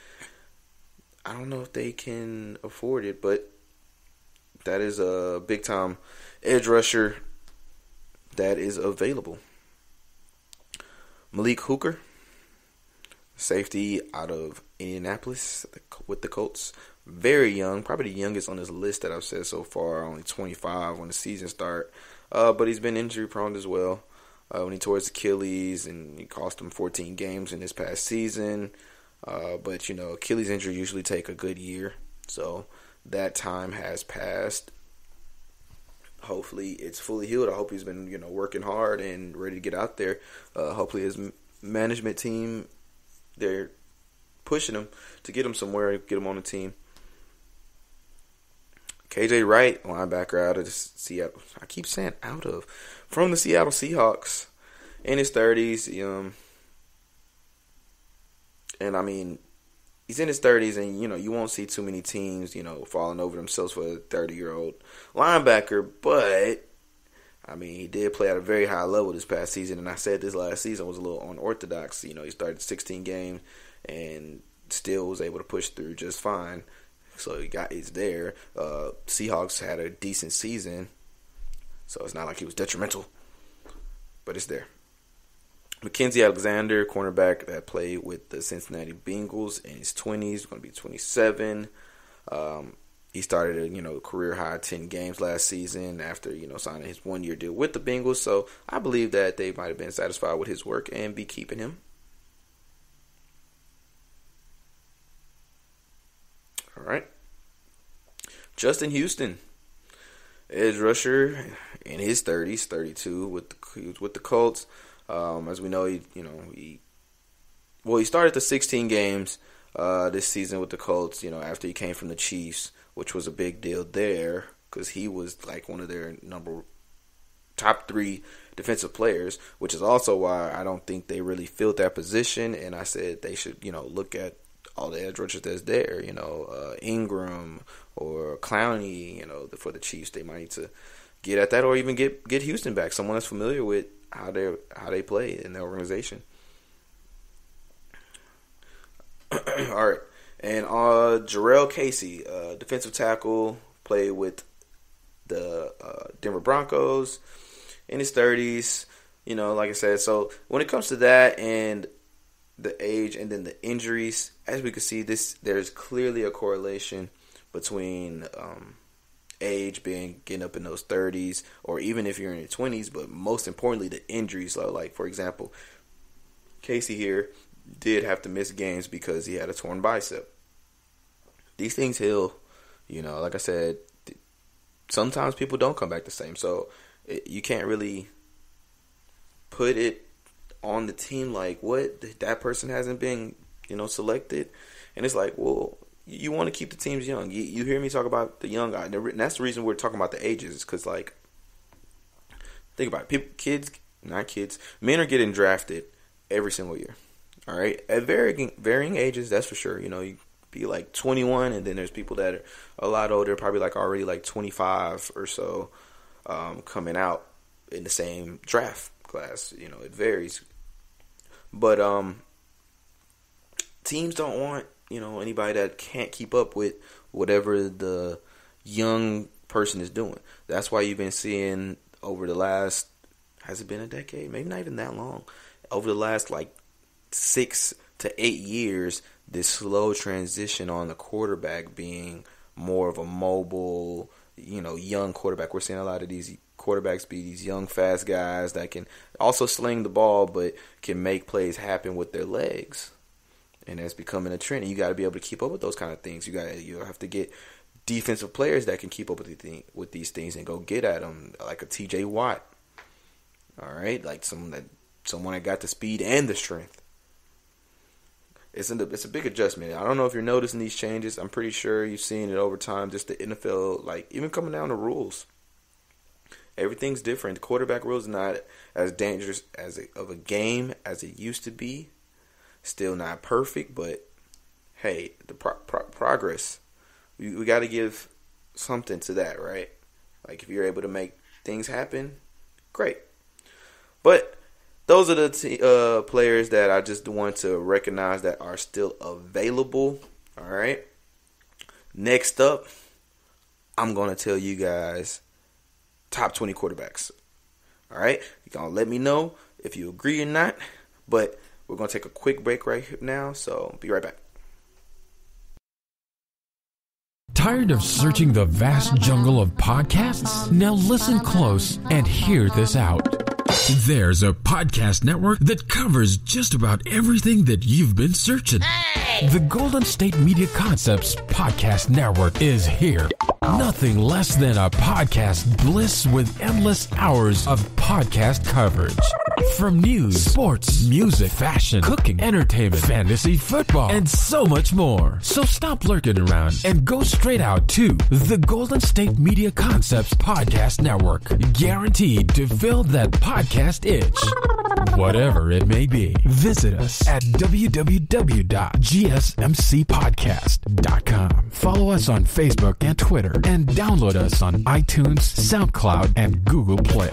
I don't know if they can afford it, but that is a big-time edge rusher that is available. Malik Hooker, safety out of Indianapolis with the Colts. Very young, probably the youngest on this list that I've said so far, only 25 when the season started. But he's been injury-prone as well. When he tore his Achilles, and it cost him 14 games in this past season. But, Achilles injury usually take a good year. So that time has passed. Hopefully it's fully healed. I hope he's been, working hard and ready to get out there. Hopefully his management team, they're pushing him to get him somewhere, get him on the team. KJ Wright, linebacker out of the Seattle. I keep saying from the Seattle Seahawks, in his 30s. And I mean, he's in his 30s, and you won't see too many teams, falling over themselves for a 30-year-old linebacker. But I mean, he did play at a very high level this past season, and I said this last season was a little unorthodox. He started 16 games and still was able to push through just fine. So he's there. Seahawks had a decent season, so it's not like he was detrimental, but it's there. Mackenzie Alexander, cornerback that played with the Cincinnati Bengals in his 20s, going to be 27. He started a career high 10 games last season after signing his 1-year deal with the Bengals. So I believe that they might have been satisfied with his work and be keeping him. All right, Justin Houston, edge rusher in his 30s, 32 with the Colts. As we know, he started the 16 games this season with the Colts. After he came from the Chiefs, which was a big deal there because he was like one of their top 3 defensive players, which is also why I don't think they really filled that position. And I said they should look at all the edge rushers that's there. Ingram or Clowney. For the Chiefs, they might need to get at that, or even get Houston back, someone that's familiar with how they play in the organization. All right, and Jarrell Casey, defensive tackle, played with the Denver Broncos in his 30s. Like I said, so when it comes to that and the age and then the injuries, as we can see, there's clearly a correlation between age getting up in those 30s, or even if you're in your 20s, but most importantly, the injuries. So, like, for example, Casey here did have to miss games because he had a torn bicep. These things heal. Like I said, sometimes people don't come back the same. So you can't really put it on the team like, what, that person hasn't been, selected. And it's like, well, you want to keep the teams young. You hear me talk about the young guy. And that's the reason we're talking about the ages. Because, like, think about it. Men are getting drafted every single year. All right, at varying ages, that's for sure. You be like 21, and then there's people that are a lot older, probably like already like 25 or so, coming out in the same draft class. It varies, but teams don't want anybody that can't keep up with whatever the young person is doing. That's why you've been seeing over the last, has it been a decade? Maybe not even that long. Over the last like 6 to 8 years, this slow transition on the quarterback being more of a mobile, young quarterback. We're seeing a lot of these quarterbacks be these young, fast guys that can also sling the ball, but can make plays happen with their legs. And that's becoming a trend. And you got to be able to keep up with those kind of things. You have to get defensive players that can keep up with these things and go get at them, like a T.J. Watt. All right, like someone that got the speed and the strength. It's a big adjustment. I don't know if you're noticing these changes. I'm pretty sure you've seen it over time. Just the NFL, like even coming down to rules, everything's different. The quarterback rules are not as dangerous of a game as it used to be. Still not perfect, but hey, the progress. We got to give something to that, right? Like if you're able to make things happen, great. But those are the players that I just want to recognize that are still available. All right. Next up, I'm going to tell you guys top 20 quarterbacks. All right. You're going to let me know if you agree or not. But we're going to take a quick break right here now. So be right back.
Tired of searching the vast jungle of podcasts? Now listen close and hear this out. There's a podcast network that covers just about everything that you've been searching. Hey! The Golden State Media Concepts Podcast Network is here. Nothing less than a podcast bliss with endless hours of podcast coverage. From news, sports, music, fashion, cooking, entertainment, fantasy, football, and so much more. So stop lurking around and go straight out to the Golden State Media Concepts Podcast Network. Guaranteed to fill that podcast itch. Whatever it may be. Visit us at www.gsmcpodcast.com. Follow us on Facebook and Twitter, and download us on iTunes, SoundCloud, and Google Play.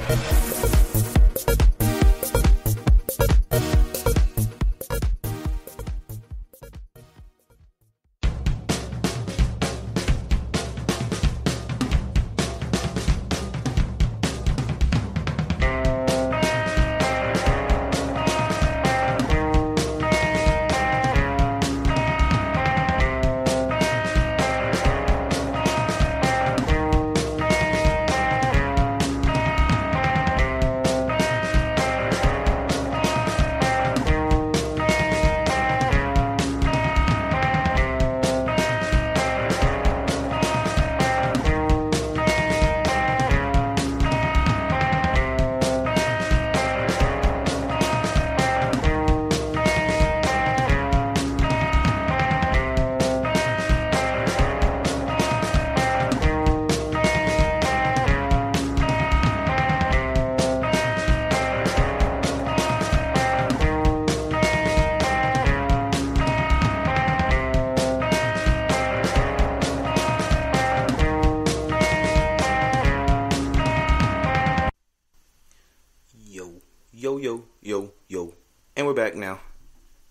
Yo, yo, yo, yo. And we're back now.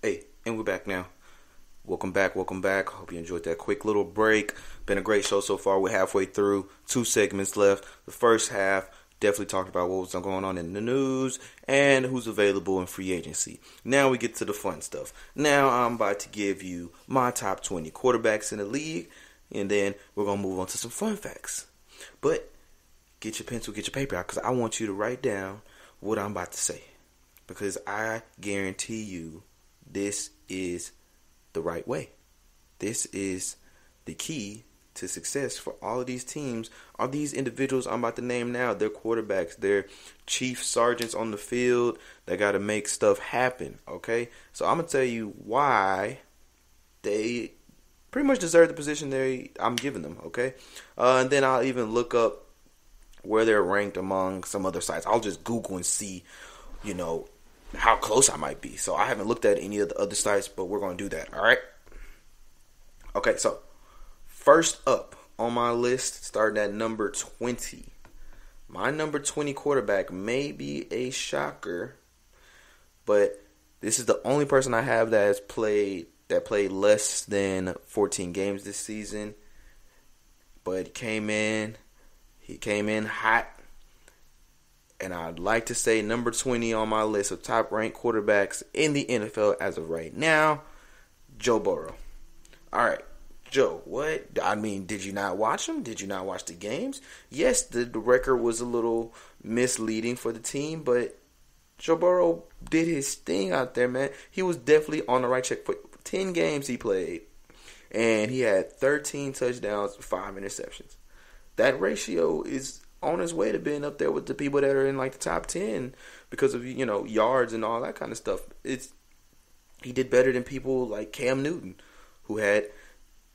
And we're back now. Welcome back. Hope you enjoyed that quick little break. Been a great show so far. We're halfway through. 2 segments left. The first half definitely talked about what was going on in the news and who's available in free agency. Now we get to the fun stuff. Now I'm about to give you my top 20 quarterbacks in the league, and then we're going to move on to some fun facts. But get your pencil, get your paper out, because I want you to write down what I'm about to say, because I guarantee you this is the right way. This is the key to success for all of these teams. All these individuals I'm about to name now, they're quarterbacks, they're chief sergeants on the field. They got to make stuff happen, okay? So I'm going to tell you why they pretty much deserve the position I'm giving them, okay? And then I'll even look up where they're ranked among some other sites. I'll just Google and see, how close I might be. So I haven't looked at any of the other sites, but we're going to do that, all right? Okay, so first up on my list, starting at number 20. My number 20 quarterback may be a shocker, but this is the only person I have that played less than 14 games this season. But he came in hot, and I'd like to say number 20 on my list of top-ranked quarterbacks in the NFL as of right now, Joe Burrow. All right, Joe, what? I mean, did you not watch him? Did you not watch the games? Yes, the record was a little misleading for the team, but Joe Burrow did his thing out there, man. He was definitely on the right track for 10 games he played, and he had 13 touchdowns, 5 interceptions. That ratio is on his way to being up there with the people that are in like the top 10 because of, yards and all that kind of stuff. He did better than people like Cam Newton, who had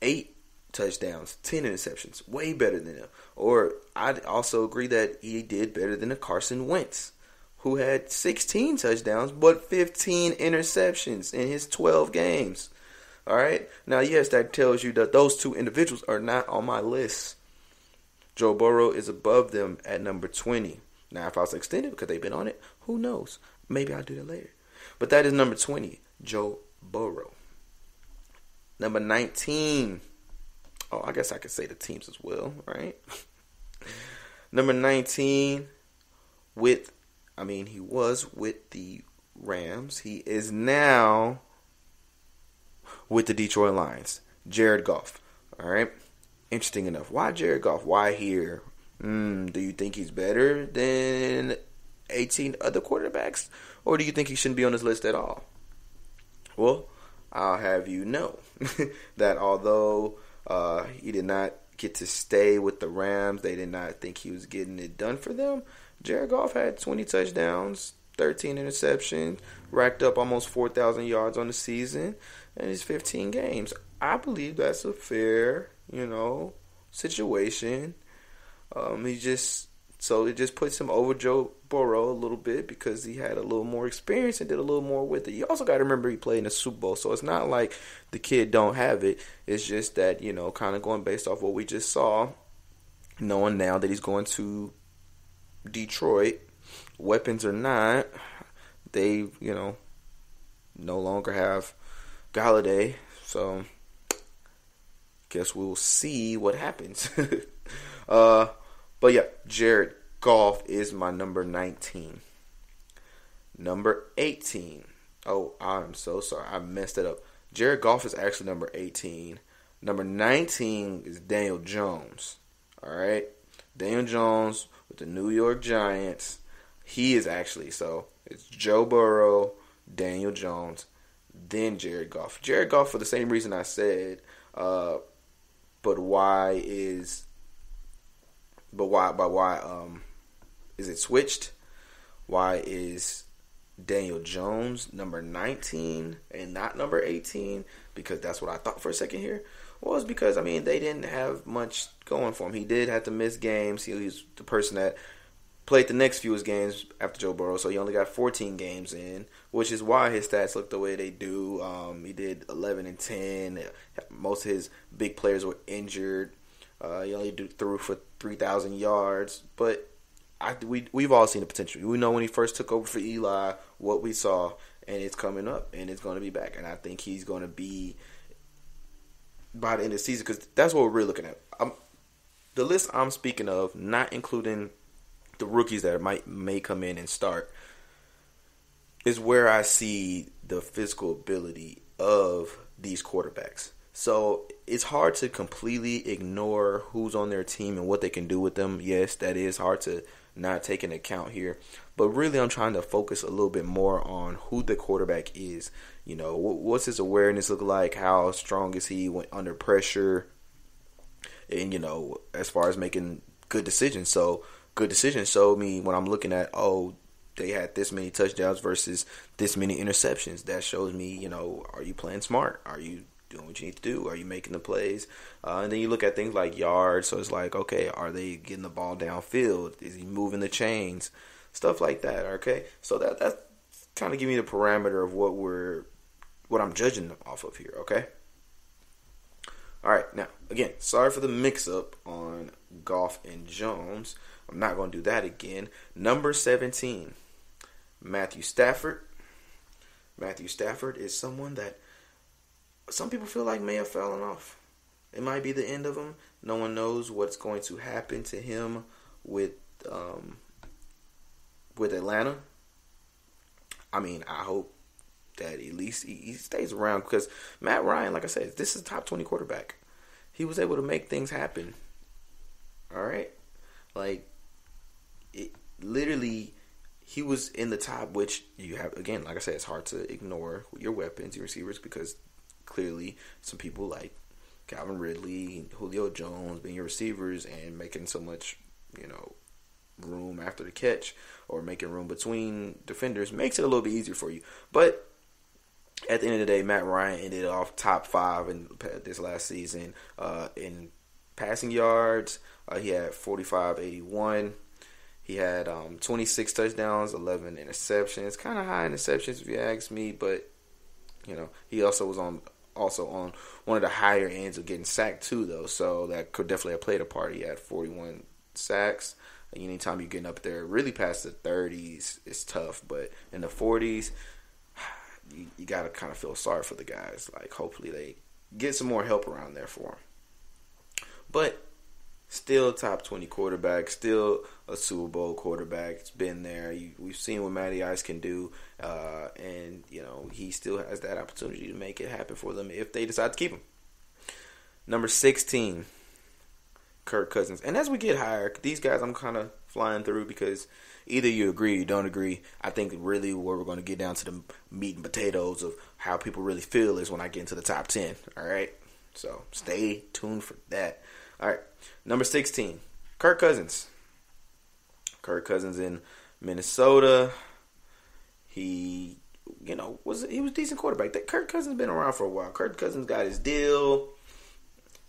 8 touchdowns, 10 interceptions, way better than him. Or I'd also agree that he did better than a Carson Wentz, who had 16 touchdowns but 15 interceptions in his 12 games. All right? Now, yes, that tells you that those two individuals are not on my list. Joe Burrow is above them at number 20. Now, if I was extended because they've been on it, who knows? Maybe I'll do that later. But that is number 20, Joe Burrow. Number 19. Oh, I guess I could say the teams as well, right? Number 19, he was with the Rams. He is now with the Detroit Lions. Jared Goff. All right. Interesting enough. Why Jared Goff? Why here? Do you think he's better than 18 other quarterbacks? Or do you think he shouldn't be on this list at all? Well, I'll have you know that although he did not get to stay with the Rams, they did not think he was getting it done for them. Jared Goff had 20 touchdowns, 13 interceptions, racked up almost 4,000 yards on the season in his 15 games. I believe that's a fair, situation. It just puts him over Joe Burrow a little bit because he had a little more experience and did a little more with it. You also got to remember he played in the Super Bowl, so it's not like the kid don't have it. It's just that, kind of going based off what we just saw, knowing now that he's going to Detroit, weapons or not, they, no longer have Galladay, so guess we'll see what happens. But yeah, Jared Goff is my number 19. Number 18. Oh, I'm so sorry. I messed it up. Jared Goff is actually number 18. Number 19 is Daniel Jones. All right. Daniel Jones with the New York Giants. He is actually, so it's Joe Burrow, Daniel Jones, then Jared Goff. Jared Goff for the same reason I said, but why is it switched? Why is Daniel Jones number 19 and not number 18? Because that's what I thought for a second here. Well, it's because, they didn't have much going for him. He did have to miss games. He was the person that played the next fewest games after Joe Burrow, so he only got 14 games in, which is why his stats look the way they do. He did 11-10. Most of his big players were injured. He only threw for 3,000 yards. But we've all seen the potential. We know when he first took over for Eli, what we saw, and it's coming up, and it's going to be back. And I think he's going to be by the end of the season, because that's what we're really looking at. The list I'm speaking of, not including the rookies that may come in and start, is where I see the physical ability of these quarterbacks. So it's hard to completely ignore who's on their team and what they can do with them. Yes, that is hard to not take into account here. But really, I'm trying to focus a little bit more on who the quarterback is. You know, what's his awareness look like? How strong is he when under pressure? And, you know, as far as making good decisions. So good decisions showed me when I'm looking at, they had this many touchdowns versus this many interceptions. That shows me, you know, are you playing smart? Are you doing what you need to do? Are you making the plays? And then you look at things like yards. So it's like, okay, are they getting the ball downfield? Is he moving the chains? Stuff like that. Okay, so that's kind of give me the parameter of what I'm judging them off of here. Okay. All right. Now, again, sorry for the mix-up on Goff and Jones. I'm not going to do that again. Number 17, Matthew Stafford. Matthew Stafford is someone that some people feel like may have fallen off. It might be the end of him. No one knows what's going to happen to him with Atlanta. I mean, I hope that at least he stays around, because Matt Ryan, like I said, this is a top 20 quarterback. He was able to make things happen. All right? Like, literally, he was in the top, which you have, again, like I said, it's hard to ignore your weapons, your receivers, because clearly some people like Calvin Ridley, Julio Jones being your receivers and making so much, you know, room after the catch or making room between defenders makes it a little bit easier for you. But at the end of the day, Matt Ryan ended off top 5 in this last season in passing yards. He had 45-81. He had 26 touchdowns, 11 interceptions. Kind of high interceptions if you ask me, but you know, he also was on one of the higher ends of getting sacked too, though. So that could definitely have played a part. He had 41 sacks. Anytime you're getting up there, really past the 30s, it's tough. But in the 40s, you got to kind of feel sorry for the guys. Like, hopefully they get some more help around there for him. But still top 20 quarterback, still a Super Bowl quarterback. It's been there. We've seen what Matty Ice can do. And, you know, he still has that opportunity to make it happen for them if they decide to keep him. Number 16, Kirk Cousins. And as we get higher, these guys I'm kind of flying through because either you agree or you don't agree. I think really where we're going to get down to the meat and potatoes of how people really feel is when I get into the top 10. All right? So stay tuned for that. All right. Number 16, Kirk Cousins. Kirk Cousins in Minnesota. He, you know, he was a decent quarterback. Kirk Cousins been around for a while. Kirk Cousins got his deal.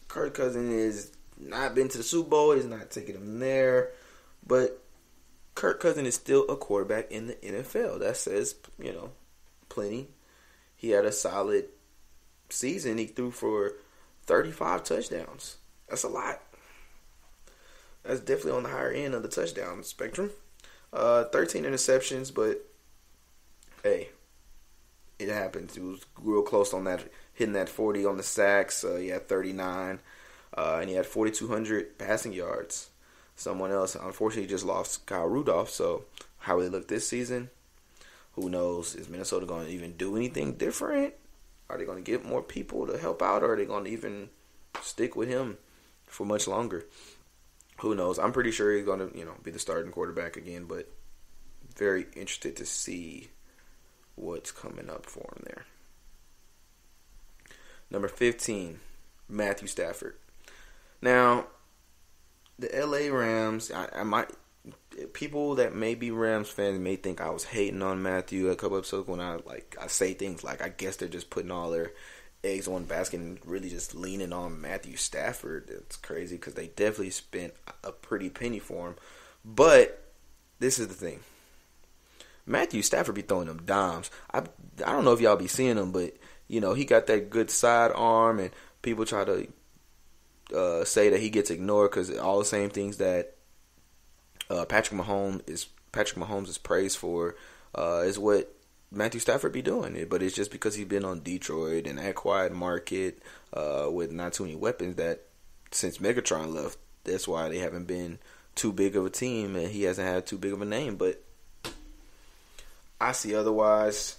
Kirk Cousins has not been to the Super Bowl. He's not taking him there. But Kirk Cousins is still a quarterback in the NFL. That says, you know, plenty. He had a solid season. He threw for 35 touchdowns. That's a lot. That's definitely on the higher end of the touchdown spectrum. 13 interceptions, but hey, it happens. He was real close on that, hitting that 40 on the sacks. He had 39, and he had 4,200 passing yards. Someone else, unfortunately, just lost Kyle Rudolph. So how will they look this season? Who knows? Is Minnesota going to even do anything different? Are they going to get more people to help out, or are they going to even stick with him for much longer? Who knows? I'm pretty sure he's going to, you know, be the starting quarterback again, but very interested to see what's coming up for him there. Number 15, Matthew Stafford. Now, the LA Rams, I might, people that may be Rams fans may think I was hating on Matthew a couple episodes when I say things like, I guess they're just putting all their eggs on one basket and really just leaning on Matthew Stafford. It's crazy because they definitely spent a pretty penny for him. But this is the thing. Matthew Stafford be throwing them dimes. I don't know if y'all be seeing him, but, you know, he got that good sidearm, and people try to say that he gets ignored because all the same things that Patrick Mahomes is praised for is what Matthew Stafford be doing. But it's just because he's been on Detroit and that quiet market with not too many weapons that since Megatron left, that's why they haven't been too big of a team and he hasn't had too big of a name. But I see otherwise.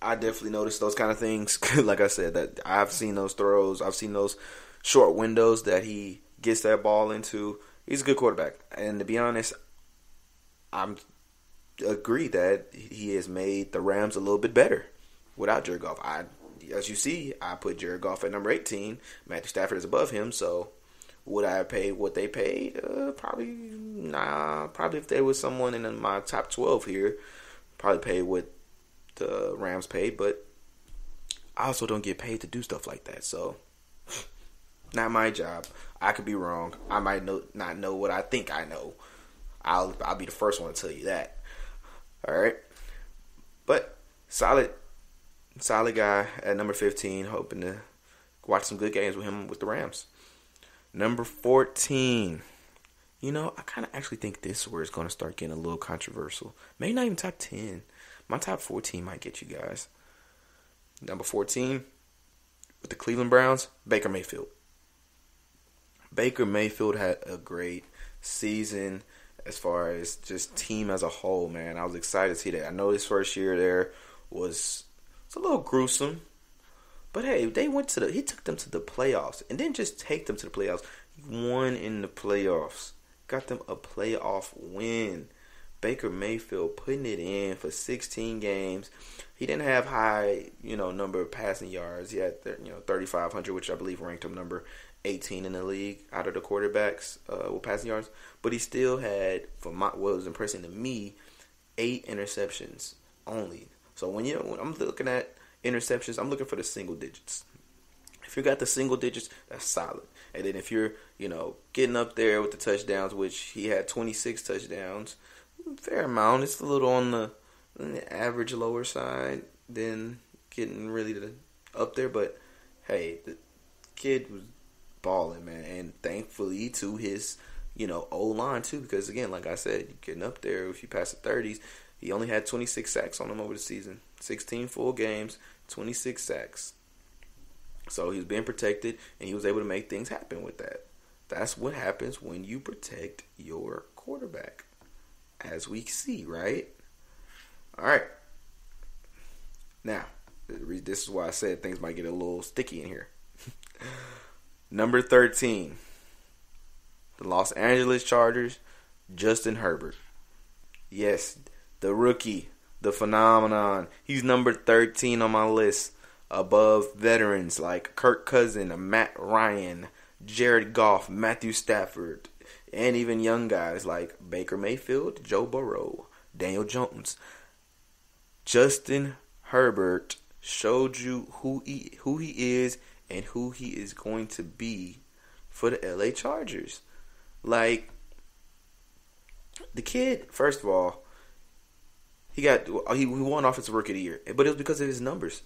I definitely noticed those kind of things. Like I said, that I've seen those throws. I've seen those short windows that he gets that ball into. He's a good quarterback. And to be honest, I'm agree that he has made the Rams a little bit better without Jared Goff. As you see, I put Jared Goff at number 18. Matthew Stafford is above him, so would I have paid what they paid? Probably nah. Probably if there was someone in my top 12 here, probably pay what the Rams paid. But I also don't get paid to do stuff like that, so not my job. I could be wrong. I might not know what I think I know. I'll be the first one to tell you that. All right, but solid guy at number 15. Hoping to watch some good games with him with the Rams. Number 14. You know, I kind of actually think this is where it's going to start getting a little controversial. Maybe not even top 10. My top 14 might get you guys. Number 14, with the Cleveland Browns, Baker Mayfield. Baker Mayfield had a great season as far as just team as a whole, man. I was excited to see that. I know his first year there was a little gruesome. But hey, he took them to the playoffs, and didn't just take them to the playoffs. He won in the playoffs, got them a playoff win. Baker Mayfield putting it in for 16 games. He didn't have high, number of passing yards. He had, 3,500, which I believe ranked him number 18 in the league out of the quarterbacks with passing yards. But he still had, what was impressive to me, 8 interceptions only. So when I'm looking at interceptions, I'm looking for the single digits. If you got the single digits, that's solid. And then if you're, getting up there with the touchdowns, which he had 26 touchdowns, fair amount. It's a little on the average lower side than getting really up there. But hey, the kid was balling, man. And thankfully to his, O-line too, because again, like I said, you're getting up there. If you pass the 30s, he only had 26 sacks on him over the season. 16 full games, 26 sacks. So he was being protected, and he was able to make things happen with that. That's what happens when you protect your quarterback, as we see, right? All right. Now, this is why I said things might get a little sticky in here. Number 13, the Los Angeles Chargers, Justin Herbert. Yes, the rookie, the phenomenon. He's number 13 on my list, above veterans like Kirk Cousins, Matt Ryan, Jared Goff, Matthew Stafford, and even young guys like Baker Mayfield, Joe Burrow, Daniel Jones. Justin Herbert showed you who he is and who he is going to be for the LA Chargers. Like, the kid, first of all, he won Offensive Rookie of the Year, but it was because of his numbers.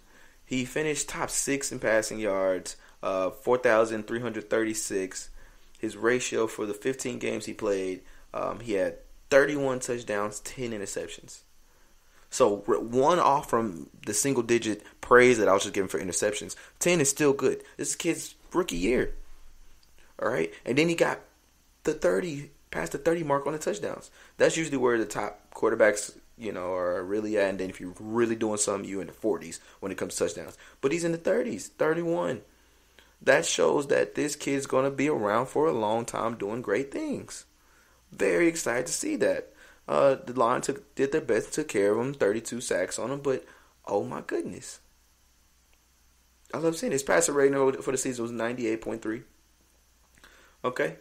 He finished top 6 in passing yards, 4,336. His ratio for the 15 games he played, he had 31 touchdowns, 10 interceptions. So one off from the single-digit praise that I was just giving for interceptions, 10 is still good. This kid's rookie year. All right? And then he got past the 30 mark on the touchdowns. That's usually where the top quarterbacks, are really at. And then if you're really doing something, you're in the 40s when it comes to touchdowns. But he's in the 30s, 31. That shows that this kid's going to be around for a long time doing great things. Very excited to see that. The line did their best, took care of him, 32 sacks on him, but oh my goodness. I love seeing his passer rating for the season was 98.3. Okay.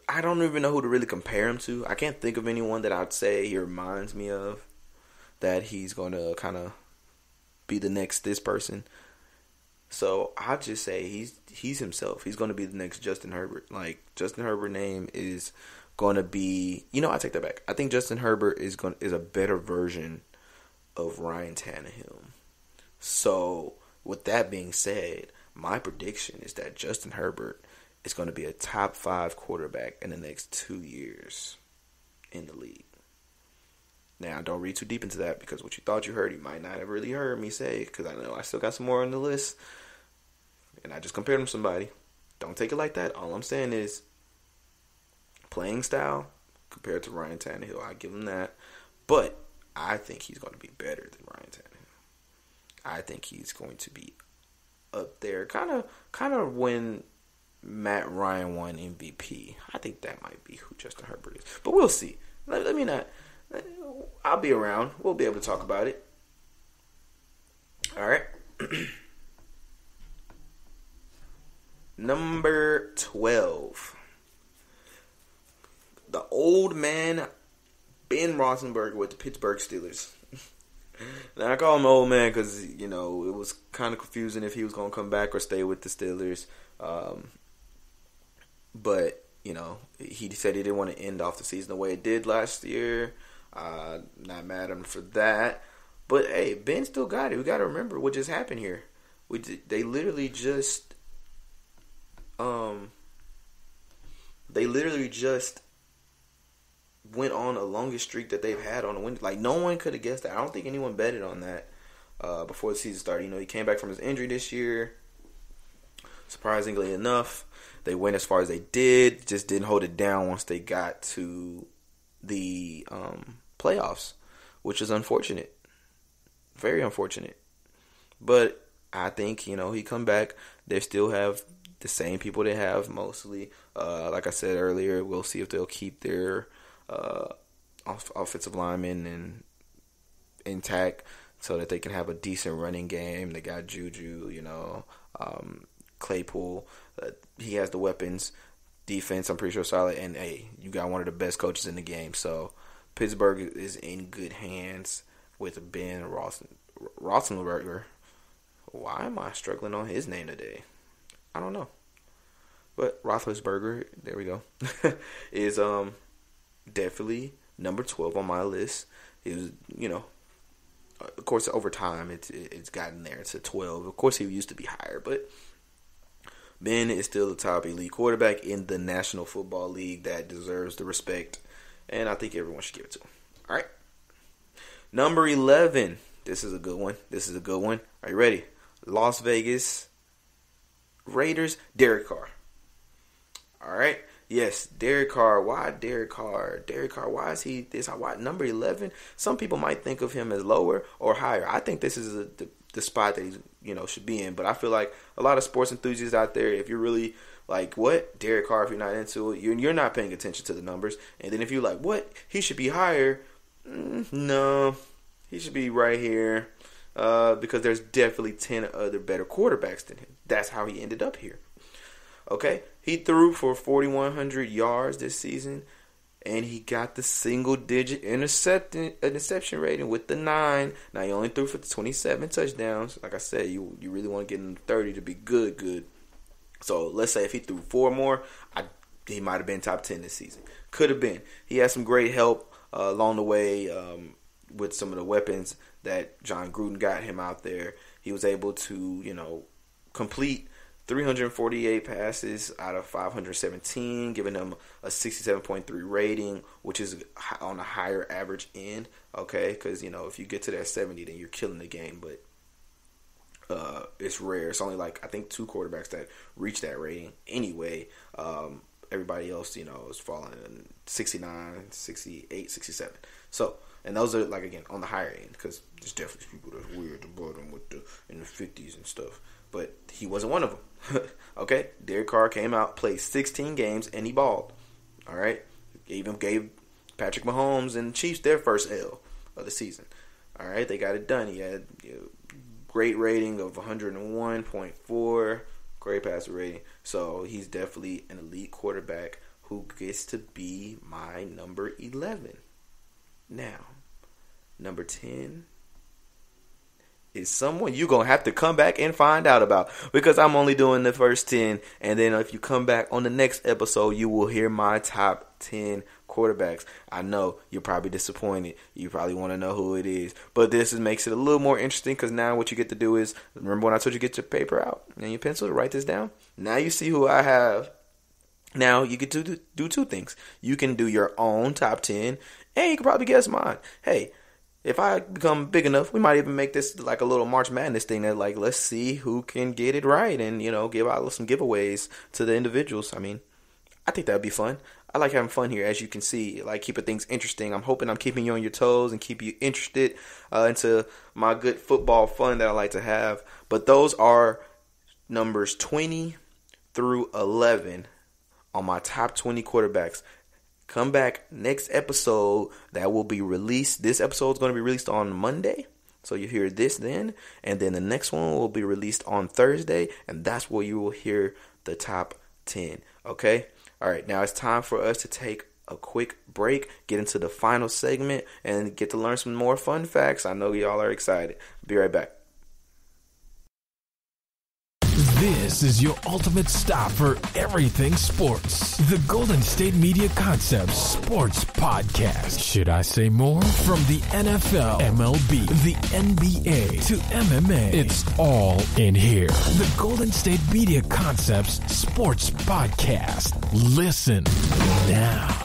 I don't even know who to really compare him to. I can't think of anyone that I'd say he reminds me of, that he's going to kind of be the next this person. So I'll just say he's himself. He's going to be the next Justin Herbert. Like, Justin Herbert's name is going to be, I take that back. I think Justin Herbert is a better version of Ryan Tannehill. So with that being said, my prediction is that Justin Herbert is going to be a top 5 quarterback in the next 2 years in the league. Now, don't read too deep into that, because what you thought you heard, you might not have really heard me say, because I know I still got some more on the list, and I just compared him to somebody. Don't take it like that. All I'm saying is playing style compared to Ryan Tannehill. I give him that. But I think he's going to be better than Ryan Tannehill. I think he's going to be up there. Kind of when Matt Ryan won MVP. I think that might be who Justin Herbert is. But we'll see. Let me not. I'll be around. We'll be able to talk about it. All right. Number 12. The old man, Ben Roethlisberger with the Pittsburgh Steelers. Now, I call him old man because, it was kind of confusing if he was going to come back or stay with the Steelers. But, he said he didn't want to end off the season the way it did last year. Not mad at him for that. But, hey, Ben still got it. We got to remember what just happened here. They literally just went on a longest streak that they've had on the win. Like, no one could have guessed that. I don't think anyone betted on that before the season started. He came back from his injury this year. Surprisingly enough, they went as far as they did. Just didn't hold it down once they got to the playoffs, which is unfortunate. Very unfortunate. But I think, he come back. They still have the same people they have mostly. Like I said earlier, we'll see if they'll keep their offensive linemen and intact so that they can have a decent running game. They got Juju, Claypool. He has the weapons. Defense, I'm pretty sure solid. And, hey, you got one of the best coaches in the game. So Pittsburgh is in good hands with Ben Roethlisberger. Why am I struggling on his name today? I don't know. But Roethlisberger, there we go, is definitely number 12 on my list. He was, of course, over time, it's gotten there to 12. Of course, he used to be higher, but Ben is still the top elite quarterback in the National Football League that deserves the respect, and I think everyone should give it to him. All right. Number 11. This is a good one. Are you ready? Las Vegas Raiders, Derek Carr. All right. Yes, Derek Carr. Why Derek Carr? Derek Carr, why is he this? Why number 11? Some people might think of him as lower or higher. I think this is the spot that he should be in. But I feel like a lot of sports enthusiasts out there, if you're really like, what? Derek Carr, if you're not into it, you're not paying attention to the numbers. And then if you're like, what? He should be higher. No, he should be right here. Because there's definitely 10 other better quarterbacks than him. That's how he ended up here. Okay? He threw for 4,100 yards this season, and he got the single-digit interception rating with the 9. Now, he only threw for 27 touchdowns. Like I said, you really want to get in 30 to be good. So, let's say if he threw 4 more, he might have been top 10 this season. Could have been. He had some great help along the way with some of the weapons that John Gruden got him out there. He was able to, complete 348 passes out of 517, giving him a 67.3 rating, which is on a higher average end, okay? Because, if you get to that 70, then you're killing the game, but it's rare. It's only I think 2 quarterbacks that reach that rating anyway. Everybody else, is falling in 69, 68, 67. So, and those are, again, on the higher end, because there's definitely people that's weird at the bottom in the 50s and stuff. But he wasn't one of them. Okay? Derek Carr came out, played 16 games, and he balled. All right? Even gave Patrick Mahomes and the Chiefs their first L of the season. All right? They got it done. He had great rating of 101.4, great passer rating. So he's definitely an elite quarterback who gets to be my number 11. Now, number 10 is someone you're going to have to come back and find out about, because I'm only doing the first 10, and then if you come back on the next episode, you will hear my top 10 quarterbacks. I know you're probably disappointed. You probably want to know who it is, but this makes it a little more interesting, because now what you get to do is, remember when I told you get your paper out and your pencil to write this down? Now you see who I have Now, you could do two things. You can do your own top 10, and you can probably guess mine. Hey, if I become big enough, we might even make this like a little March Madness thing that, like, let's see who can get it right and, give out some giveaways to the individuals. I mean, I think that would be fun. I like having fun here, as you can see, like keeping things interesting. I'm hoping I'm keeping you on your toes and keep you interested into my good football fun that I like to have. But those are numbers 20 through 11 on my top 20 quarterbacks. Come back next episode that will be released. This episode is going to be released on Monday. So you hear this then. And then the next one will be released on Thursday. And that's where you will hear the top 10. Okay? All right. Now it's time for us to take a quick break, get into the final segment, and get to learn some more fun facts. I know y'all are excited. Be right back.
This is your ultimate stop for everything sports. The Golden State Media Concepts Sports Podcast. Should I say more? From the NFL, MLB, the NBA to MMA, it's all in here. The Golden State Media Concepts Sports Podcast. Listen now.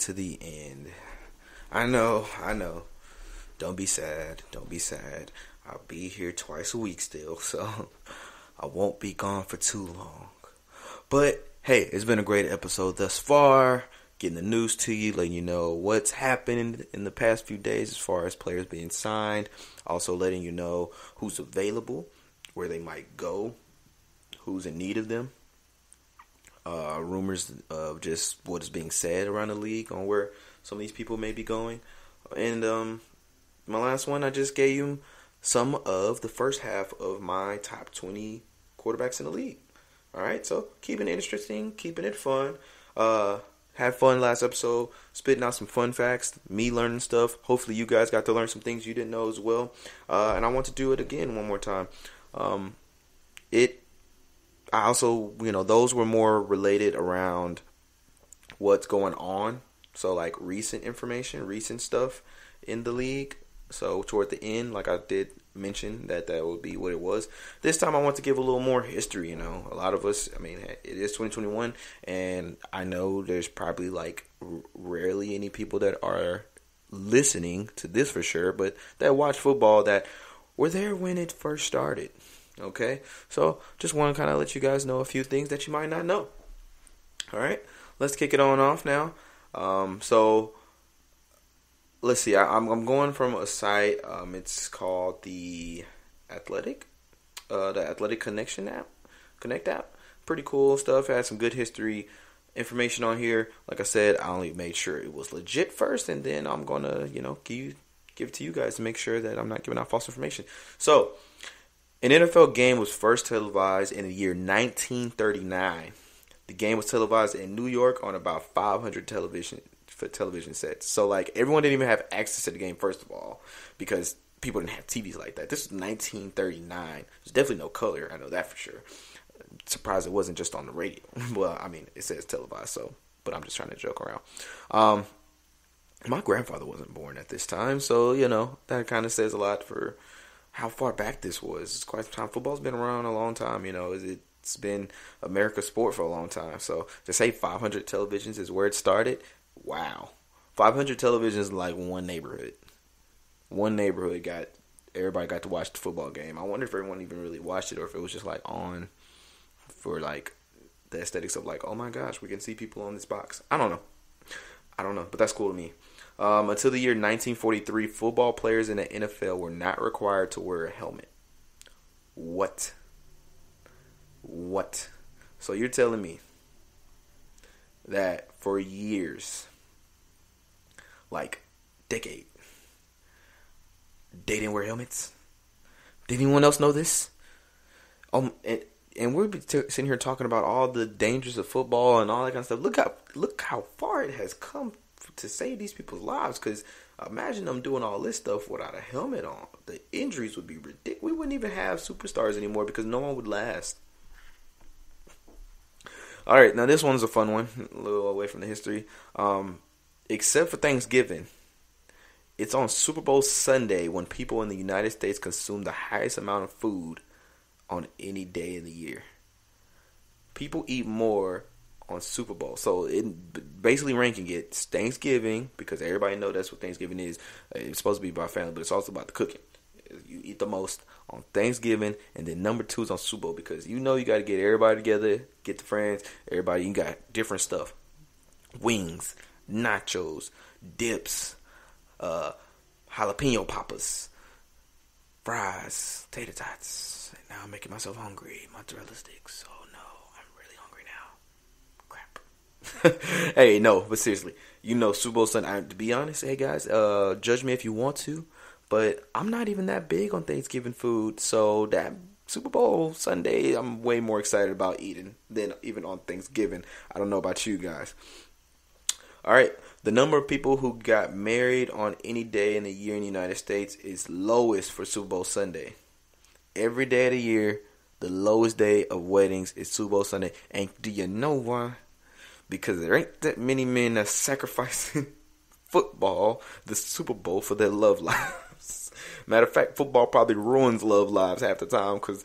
To the end. I know. Don't be sad. I'll be here twice a week still, so I won't be gone for too long. But hey, it's been a great episode thus far. Getting the news to you, letting you know what's happened in the past few days as far as players being signed. Also letting you know who's available, where they might go, who's in need of them. Rumors of just what is being said around the league on where some of these people may be going. And my last one, I just gave you some of the first half of my top 20 quarterbacks in the league. All right, so keeping it interesting, keeping it fun. Had fun last episode, spitting out some fun facts, me learning stuff. Hopefully you guys got to learn some things you didn't know as well. And I want to do it again one more time. I also, those were more related around what's going on. So, like, recent information, recent stuff in the league. So, toward the end, like I did mention, that would be what it was. This time, I want to give a little more history, A lot of us, it is 2021, and I know there's probably, like, rarely any people that are listening to this for sure, but that watch football that were there when it first started. Okay, so just want to kind of let you guys know a few things that you might not know. All right, let's kick it on off now. So let's see. I'm going from a site. It's called the Athletic Connection app. Connect app. Pretty cool stuff. Had some good history information on here. Like I said, I only made sure it was legit first, and then I'm gonna give it to you guys to make sure that I'm not giving out false information. So, an NFL game was first televised in the year 1939. The game was televised in New York on about 500 television sets. So, like, everyone didn't even have access to the game, first of all, because people didn't have TVs like that. This was 1939. There's definitely no color. I know that for sure. Surprised it wasn't just on the radio. Well, it says televised, but I'm just trying to joke around. My grandfather wasn't born at this time, so, that kind of says a lot for how far back this was. It's quite some time. Football's been around a long time, It's been America's sport for a long time. So to say 500 televisions is where it started, wow. 500 televisions is like one neighborhood. One neighborhood everybody got to watch the football game. I wonder if everyone even really watched it, or if it was just like on for like the aesthetics of like, oh my gosh, we can see people on this box. I don't know, but that's cool to me. Until the year 1943, football players in the NFL were not required to wear a helmet. What? So you're telling me that for years, like decade. They didn't wear helmets. Did anyone else know this? And we're sitting here talking about all the dangers of football and all that kind of stuff. Look how far it has come to save these people's lives. Because imagine them doing all this stuff without a helmet on. The injuries would be ridiculous. We wouldn't even have superstars anymore because no one would last. All right, now this one's a fun one, a little away from the history. Except for Thanksgiving, it's on Super Bowl Sunday when people in the United States consume the highest amount of food on any day of the year. People eat more on Super Bowl. So it basically ranking it's Thanksgiving, because everybody know that's what Thanksgiving is. It's supposed to be about family, but it's also about the cooking. You eat the most on Thanksgiving, and then number 2 is on Super Bowl, because you know you got to get everybody together, get the friends, everybody. You got different stuff: wings, nachos, dips, jalapeno poppers, fries, tater tots. And now I'm making myself hungry. Mozzarella sticks. Oh no, I'm really hungry now. Crap. Hey, no, but seriously, Super Bowl Sunday. To be honest, hey guys, judge me if you want to, but I'm not even that big on Thanksgiving food. So that Super Bowl Sunday, I'm way more excited about eating than even on Thanksgiving. I don't know about you guys. All right, the number of people who got married on any day in the year in the United States is lowest for Super Bowl Sunday. Every day of the year, the lowest day of weddings is Super Bowl Sunday. And do you know why? Because there ain't that many men that's sacrificing football, the Super Bowl, for their love lives. Matter of fact, football probably ruins love lives half the time, because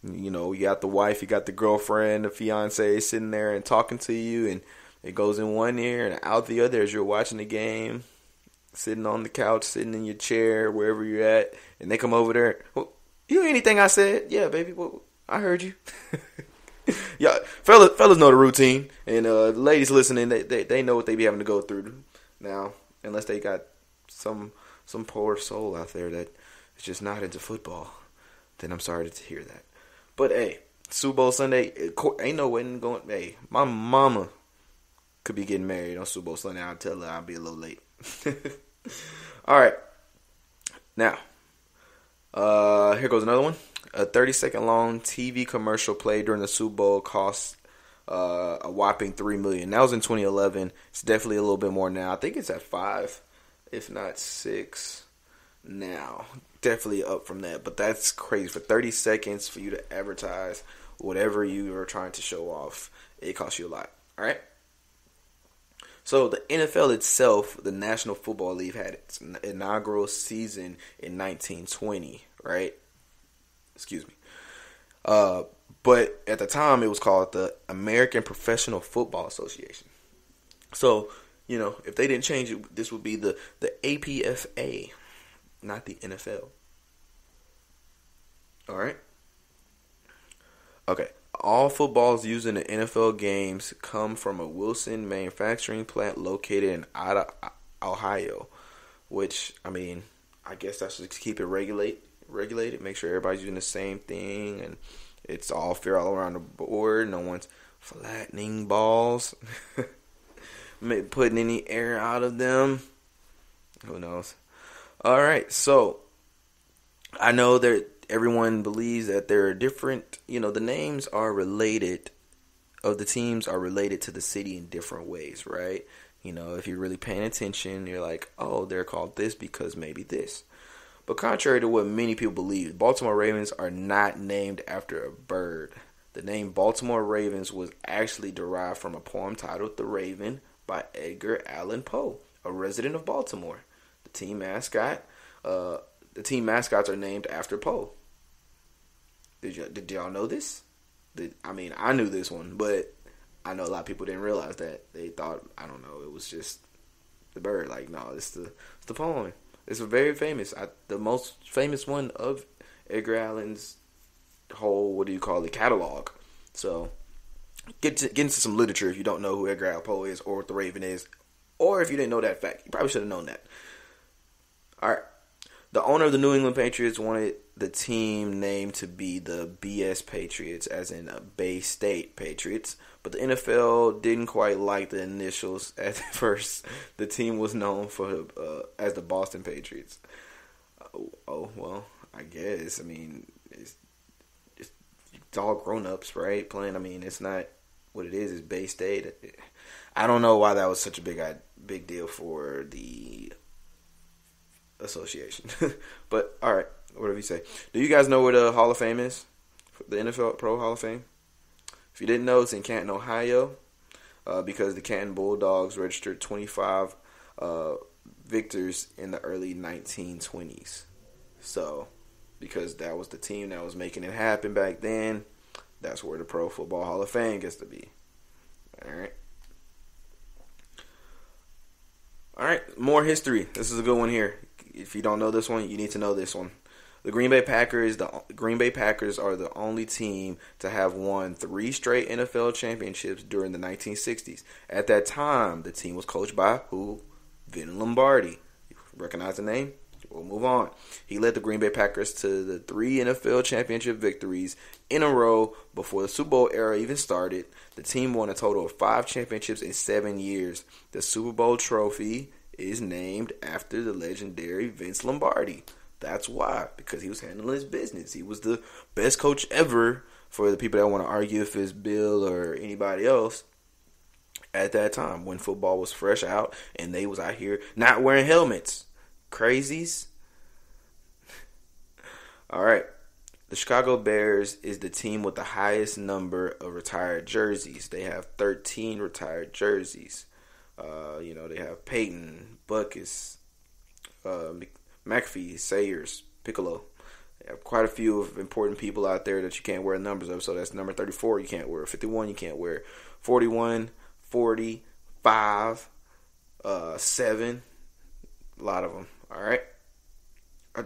you got the wife, you got the girlfriend, the fiance sitting there and talking to you, and it goes in one ear and out the other as you're watching the game, sitting on the couch, sitting in your chair, wherever you're at, and they come over there. Well, you hear anything I said? Yeah, baby. Well, I heard you. Yeah, fellas know the routine, and ladies listening, they know what they be having to go through now, unless they got some poor soul out there that is just not into football. Then I'm sorry to hear that. But hey, Super Bowl Sunday, ain't no wedding going. Hey, my mama could be getting married on Super Bowl Sunday. I'll tell her I'll be a little late. All right. Now, here goes another one. A 30-second long TV commercial played during the Super Bowl cost a whopping $3 million. That was in 2011. It's definitely a little bit more now. I think it's at 5, if not 6 now. Definitely up from that. But that's crazy. For 30 seconds for you to advertise whatever you are trying to show off, it costs you a lot. All right? So the NFL itself, the National Football League, had its inaugural season in 1920, right? Excuse me. But at the time, it was called the American Professional Football Association. So, if they didn't change it, this would be the APFA, not the NFL. All right? Okay. All footballs used in the NFL games come from a Wilson manufacturing plant located in Ohio, which, I guess that's just to keep it regulated, make sure everybody's using the same thing, and it's all fair all around the board. No one's flattening balls, putting any air out of them. Who knows? All right, so I know that everyone believes that there are different, the names are related, of the teams are related to the city in different ways, right? If you're really paying attention, you're like, oh, they're called this because maybe this. But contrary to what many people believe, Baltimore Ravens are not named after a bird. The name Baltimore Ravens was actually derived from a poem titled The Raven by Edgar Allan Poe, a resident of Baltimore. The team mascots are named after Poe. Did y'all know this? I knew this one, but I know a lot of people didn't realize that. They thought, it was just the bird. Like, no, it's the poem. It's a very famous, the most famous one of Edgar Allan's whole, catalog. So, get into some literature if you don't know who Edgar Allan Poe is or what the Raven is. Or if you didn't know that fact, you probably should have known that. All right. The owner of the New England Patriots wanted the team name to be the BS Patriots, as in Bay State Patriots, but the NFL didn't quite like the initials at first. The team was known for as the Boston Patriots. Well, I guess. I mean, it's all grown-ups, right? Playing. I mean, it's not what it is. It's Bay State. I don't know why that was such a big deal for the association. But, all right, whatever you say. Do you guys know where the Hall of Fame is? The NFL Pro Hall of Fame? If you didn't know, it's in Canton, Ohio, because the Canton Bulldogs registered 25 victors in the early 1920s. So, because that was the team that was making it happen back then, that's where the Pro Football Hall of Fame gets to be. All right. All right, more history. This is a good one here. If you don't know this one, you need to know this one. The Green Bay Packers are the only team to have won 3 straight NFL championships during the 1960s. At that time, the team was coached by who? Vin Lombardi. You recognize the name? We'll move on. He led the Green Bay Packers to the 3 NFL championship victories in a row before the Super Bowl era even started. The team won a total of 5 championships in 7 years. The Super Bowl trophy is named after the legendary Vince Lombardi. That's why, because he was handling his business. He was the best coach ever, for the people that want to argue if it's Bill or anybody else, at that time when football was fresh out and they was out here not wearing helmets. Crazies. All right. The Chicago Bears is the team with the highest number of retired jerseys. They have 13 retired jerseys. They have Peyton, Buckus, McAfee, Sayers, Piccolo. They have quite a few of important people out there that you can't wear numbers of. So that's number 34 you can't wear. 51 you can't wear. 41, 40, 5, 7. A lot of them. All right.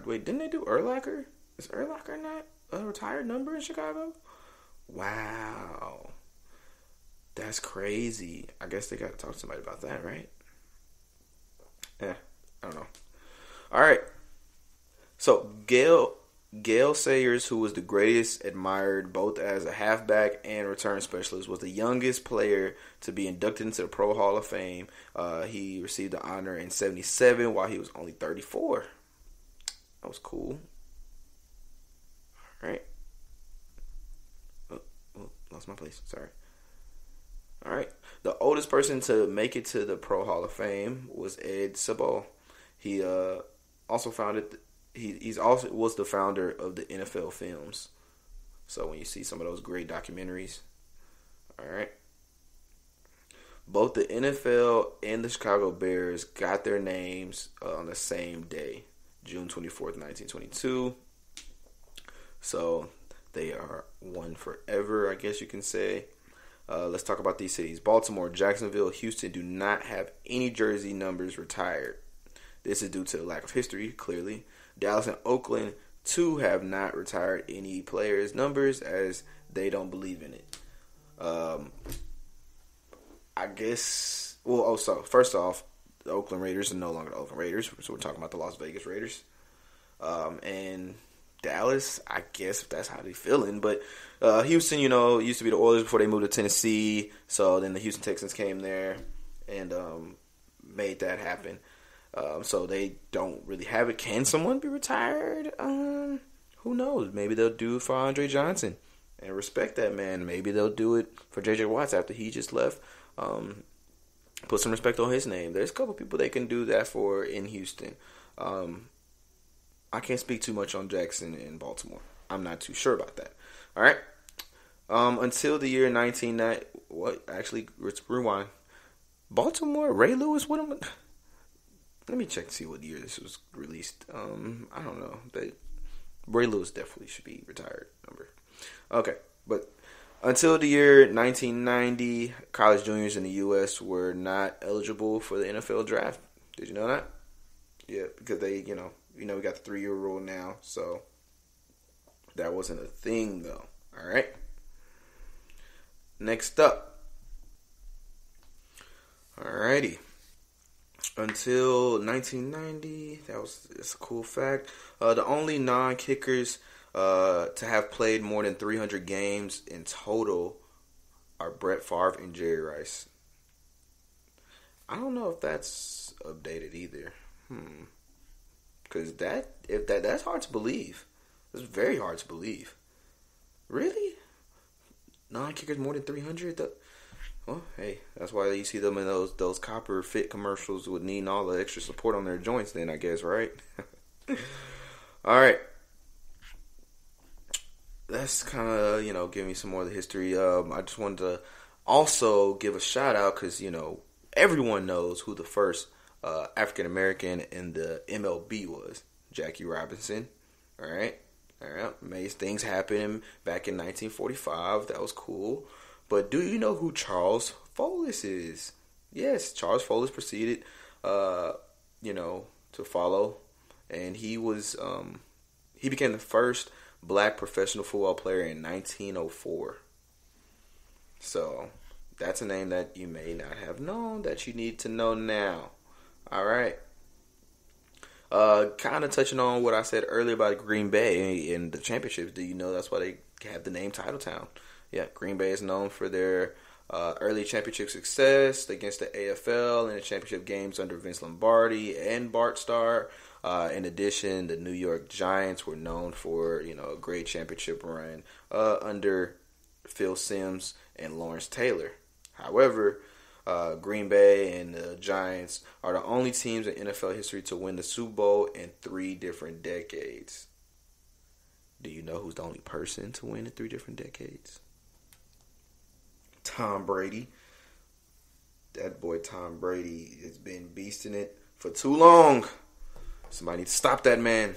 Wait, didn't they do Urlacher? Is Urlacher not a retired number in Chicago? Wow. That's crazy. I guess they got to talk to somebody about that, right? I don't know. All right. So, Gale Sayers, who was the greatest admired both as a halfback and return specialist, was the youngest player to be inducted into the Pro Hall of Fame. He received the honor in 1977 while he was only 34. That was cool. All right. Oh, lost my place. Sorry. All right. The oldest person to make it to the Pro Hall of Fame was Ed Sabol. He also founded. He's also was the founder of the NFL Films. So when you see some of those great documentaries, all right. Both the NFL and the Chicago Bears got their names on the same day, June 24th, 1922. So they are one forever, I guess you can say. Let's talk about these cities. Baltimore, Jacksonville, Houston do not have any jersey numbers retired. This is due to the lack of history, clearly. Dallas and Oakland, too, have not retired any players' numbers as they don't believe in it. I guess, so first off, the Oakland Raiders are no longer the Oakland Raiders, so we're talking about the Las Vegas Raiders. And Dallas, I guess if that's how they're feeling. But Houston, used to be the Oilers before they moved to Tennessee. So then the Houston Texans came there and made that happen. So they don't really have it. Can someone be retired? Who knows? Maybe they'll do it for Andre Johnson and respect that man. Maybe they'll do it for J.J. Watts after he just left. Put some respect on his name. There's a couple people they can do that for in Houston. I can't speak too much on Jackson and Baltimore. I'm not too sure about that. All right. Until the year 1990. What? Actually, let's rewind. Baltimore, Ray Lewis, what am I? Let me check to see what year this was released. I don't know. Ray Lewis definitely should be retired number. Okay, but until the year 1990, college juniors in the U.S. were not eligible for the NFL draft. Did you know that? Yeah, because they, we got the 3-year rule now, so that wasn't a thing, though. All right. Next up. Alrighty. until 1990. It's a cool fact. The only non-kickers to have played more than 300 games in total are Brett Favre and Jerry Rice. I don't know if that's updated either. Because that's hard to believe. It's very hard to believe. Really? Non-kickers more than 300? Well, hey, that's why you see them in those copper fit commercials with needing all the extra support on their joints then, I guess, right? All right. That's kind of, give me some more of the history. I just wanted to also give a shout out because, everyone knows who the first African American in the MLB was. Jackie Robinson. All right. Made things happen back in 1945. That was cool. But do you know who Charles Folis is? Yes, Charles Folis proceeded, to follow. And he became the first black professional football player in 1904. So, that's a name that you may not have known that you need to know now. All right. Kind of touching on what I said earlier about Green Bay and the championships. Do you know that's why they have the name Titletown? Yeah, Green Bay is known for their early championship success against the AFL and the championship games under Vince Lombardi and Bart Starr. In addition, the New York Giants were known for a great championship run under Phil Simms and Lawrence Taylor. However, Green Bay and the Giants are the only teams in NFL history to win the Super Bowl in 3 different decades. Do you know who's the only person to win in 3 different decades? Tom Brady. That boy Tom Brady has been beasting it for too long. Somebody needs to stop that man.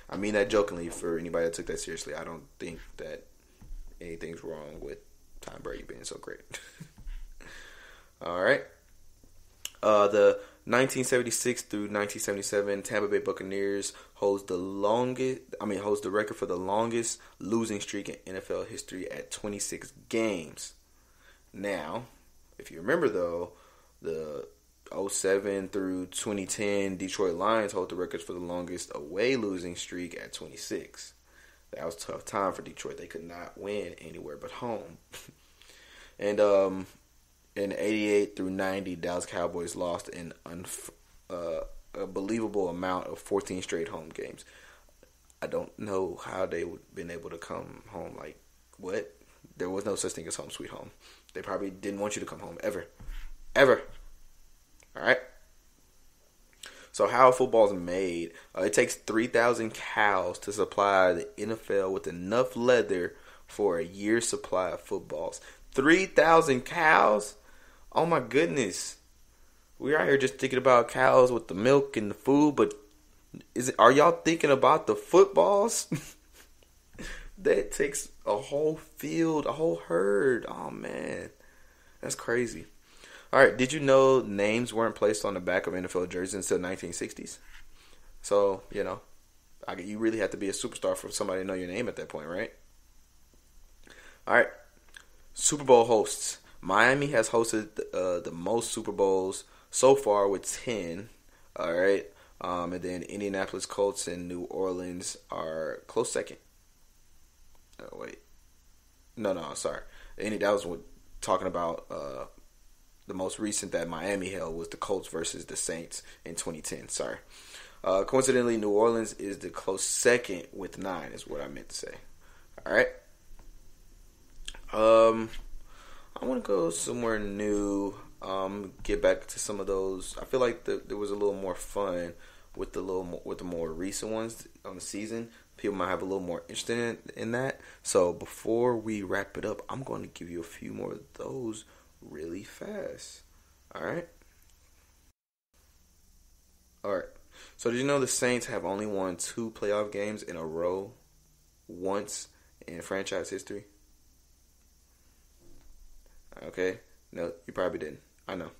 I mean that jokingly for anybody that took that seriously. I don't think that anything's wrong with Tom Brady being so great. All right. The 1976 through 1977 Tampa Bay Buccaneers holds the record for the longest losing streak in NFL history at 26 games. Now, if you remember though, the 07 through 2010 Detroit Lions hold the records for the longest away losing streak at 26. That was a tough time for Detroit. They could not win anywhere but home. And in 88 through 90, Dallas Cowboys lost an unbelievable amount of 14 straight home games. I don't know how they would have been able to come home. Like, what? There was no such thing as home sweet home. They probably didn't want you to come home, ever. Ever. All right? So how football is made, it takes 3,000 cows to supply the NFL with enough leather for a year's supply of footballs. 3,000 cows? Oh my goodness. We're out here just thinking about cows with the milk and the food, but are y'all thinking about the footballs? That takes a whole field, a whole herd. Oh man. That's crazy. All right, did you know names weren't placed on the back of NFL jerseys until 1960s? So, you really have to be a superstar for somebody to know your name at that point, right? All right, Super Bowl hosts. Miami has hosted the most Super Bowls so far with 10. All right. And then Indianapolis Colts and New Orleans are close second. Oh, wait. No, sorry. That was talking about the most recent that Miami held was the Colts versus the Saints in 2010. Sorry. Coincidentally, New Orleans is the close second with 9 is what I meant to say. All right. I want to go somewhere new. Get back to some of those. I feel like there was a little more fun with the more recent ones on the season. People might have a little more interest in that. So before we wrap it up, I'm going to give you a few more of those really fast. All right. So did you know the Saints have only won 2 playoff games in a row once in franchise history? Okay. No, you probably didn't. I know.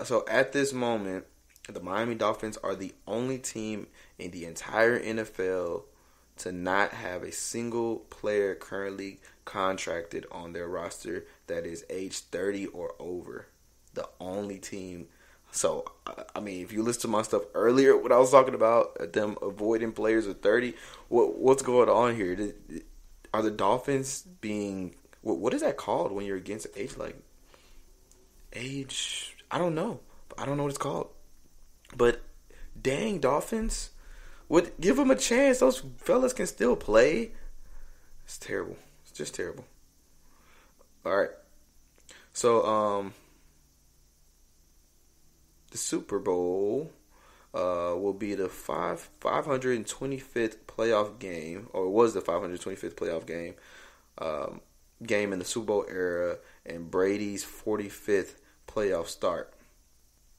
So at this moment, the Miami Dolphins are the only team in the entire NFL to not have a single player currently contracted on their roster that is age 30 or over. the only team. So, I mean, if you listen to my stuff earlier, when I was talking about them avoiding players of 30, what's going on here? Are the Dolphins being, what is that called when you're against age? Like, age, I don't know. I don't know what it's called. But, dang, Dolphins, give them a chance. Those fellas can still play. It's terrible. It's just terrible. All right. So, the Super Bowl will be the 525th playoff game, or was the 525th playoff game, game in the Super Bowl era, and Brady's 45th playoff start.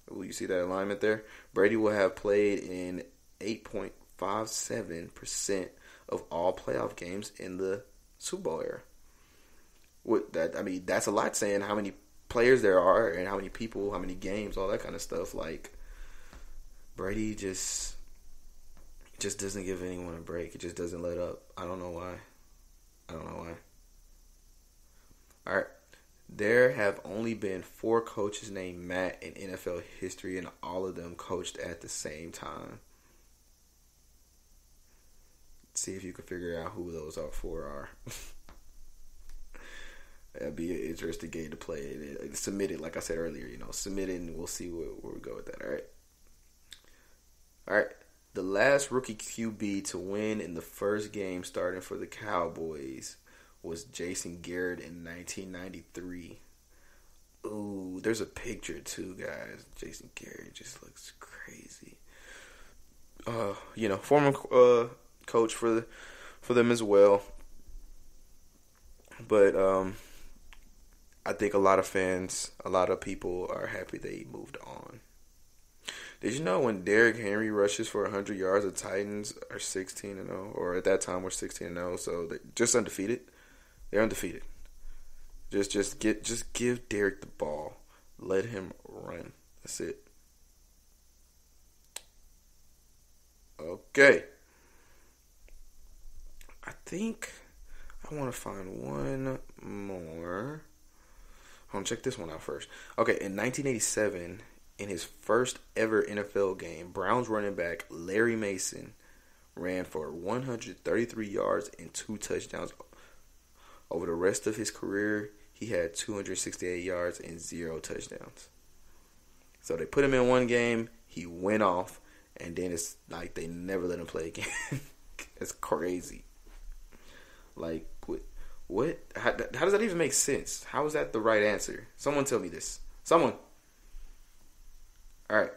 Will you see that alignment there? Brady will have played in 8.57% of all playoff games in the Super Bowl era. That's a lot, saying how many players there are and how many people, how many games, all that kind of stuff. Like, Brady just doesn't give anyone a break. It just doesn't let up. I don't know why. All right. There have only been 4 coaches named Matt in NFL history, and all of them coached at the same time. See if you can figure out who those 4 are. That'd be an interesting game to play. Submit it, like I said earlier. Submit it, and we'll see where we go with that. All right. The last rookie QB to win in the first game starting for the Cowboys was Jason Garrett in 1993. Ooh, there's a picture too, guys. Jason Garrett just looks crazy. Former coach for them as well. But I think a lot of fans, a lot of people are happy they moved on. Did you know when Derrick Henry rushes for 100 yards, the Titans are 16-0, or at that time were 16-0, so they're just undefeated. They're undefeated. Just give Derrick the ball. Let him run. That's it. Okay. I think I want to find one more. I'm going to check this one out first. Okay, in 1987, in his first ever NFL game, Browns running back Larry Mason ran for 133 yards and 2 touchdowns. Over the rest of his career, he had 268 yards and 0 touchdowns. So they put him in one game, he went off, and then it's like they never let him play again. It's crazy. Like, what? How does that even make sense? How is that the right answer? Someone tell me this. Someone. All right.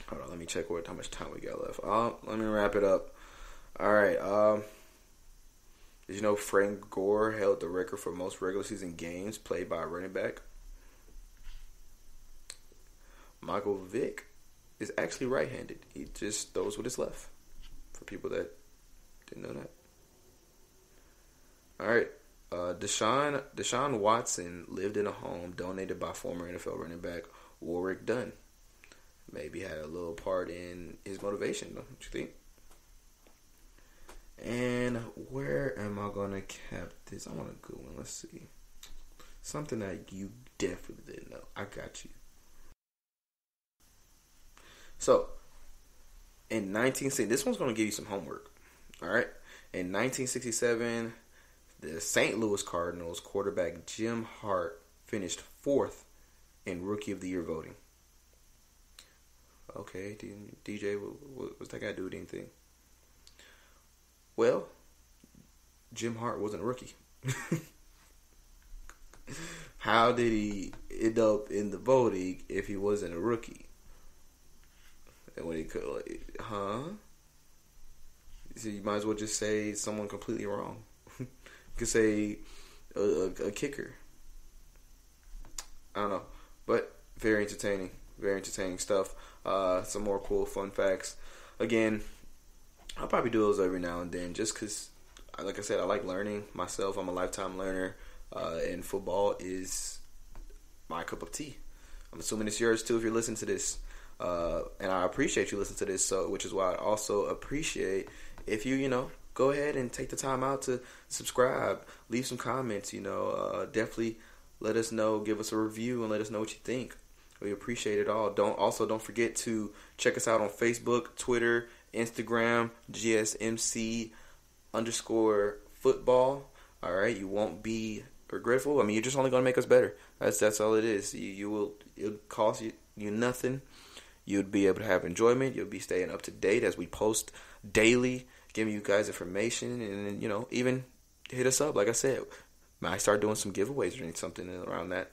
Hold on, let me check how much time we got left. Let me wrap it up. All right. Did you know Frank Gore held the record for most regular season games played by a running back? Michael Vick is actually right-handed. He just throws with his left. For people that didn't know that. All right. Deshaun Watson lived in a home donated by former NFL running back Warwick Dunn. Maybe had a little part in his motivation, don't you think? And where am I going to cap this? I want a good one. Let's see. Something that you definitely didn't know. I got you. So, in 1960, this one's going to give you some homework. All right. In 1967, the St. Louis Cardinals quarterback Jim Hart finished 4th in Rookie of the Year voting. Okay, DJ, what's that got to do with anything? Well, Jim Hart wasn't a rookie. How did he end up in the voting if he wasn't a rookie? And when he could, So you might as well just say someone completely wrong. You could say a kicker. I don't know, but very entertaining stuff. Some more cool fun facts. Again, I'll probably do those every now and then just because, like I said, I like learning myself. I'm a lifetime learner, and football is my cup of tea. I'm assuming it's yours too if you're listening to this. And I appreciate you listening to this, which is why I also appreciate if you go ahead and take the time out to subscribe, leave some comments, definitely let us know, give us a review, and let us know what you think. We appreciate it all. Don't forget to check us out on Facebook, Twitter, Instagram, GSMC_football. All right, you won't be regretful. I mean, you're just only going to make us better. That's all it is. It'll cost you nothing. You'll be able to have enjoyment. You'll be staying up to date as we post daily, giving you guys information, and even hit us up. Like I said, might start doing some giveaways or something around that.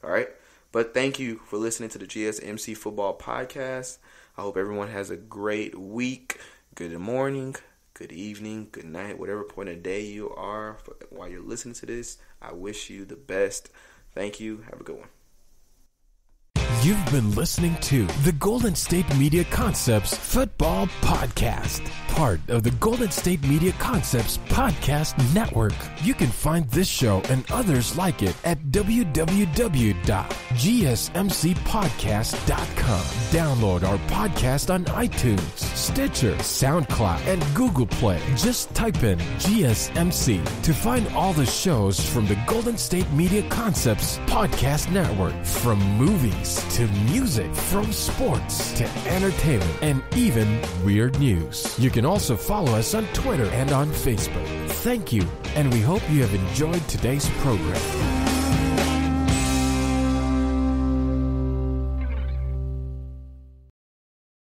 All right. But thank you for listening to the GSMC Football Podcast. I hope everyone has a great week. Good morning, good evening, good night, whatever point of day you are while you're listening to this. I wish you the best. Thank you. Have a good one.
You've been listening to the Golden State Media Concepts Football Podcast, part of the Golden State Media Concepts Podcast Network. You can find this show and others like it at www.gsmcpodcast.com. Download our podcast on iTunes, Stitcher, SoundCloud, and Google Play. Just type in GSMC to find all the shows from the Golden State Media Concepts Podcast Network, from movies to music, from sports to entertainment, and even weird news. You can also follow us on Twitter and on Facebook. Thank you, and we hope you have enjoyed today's program.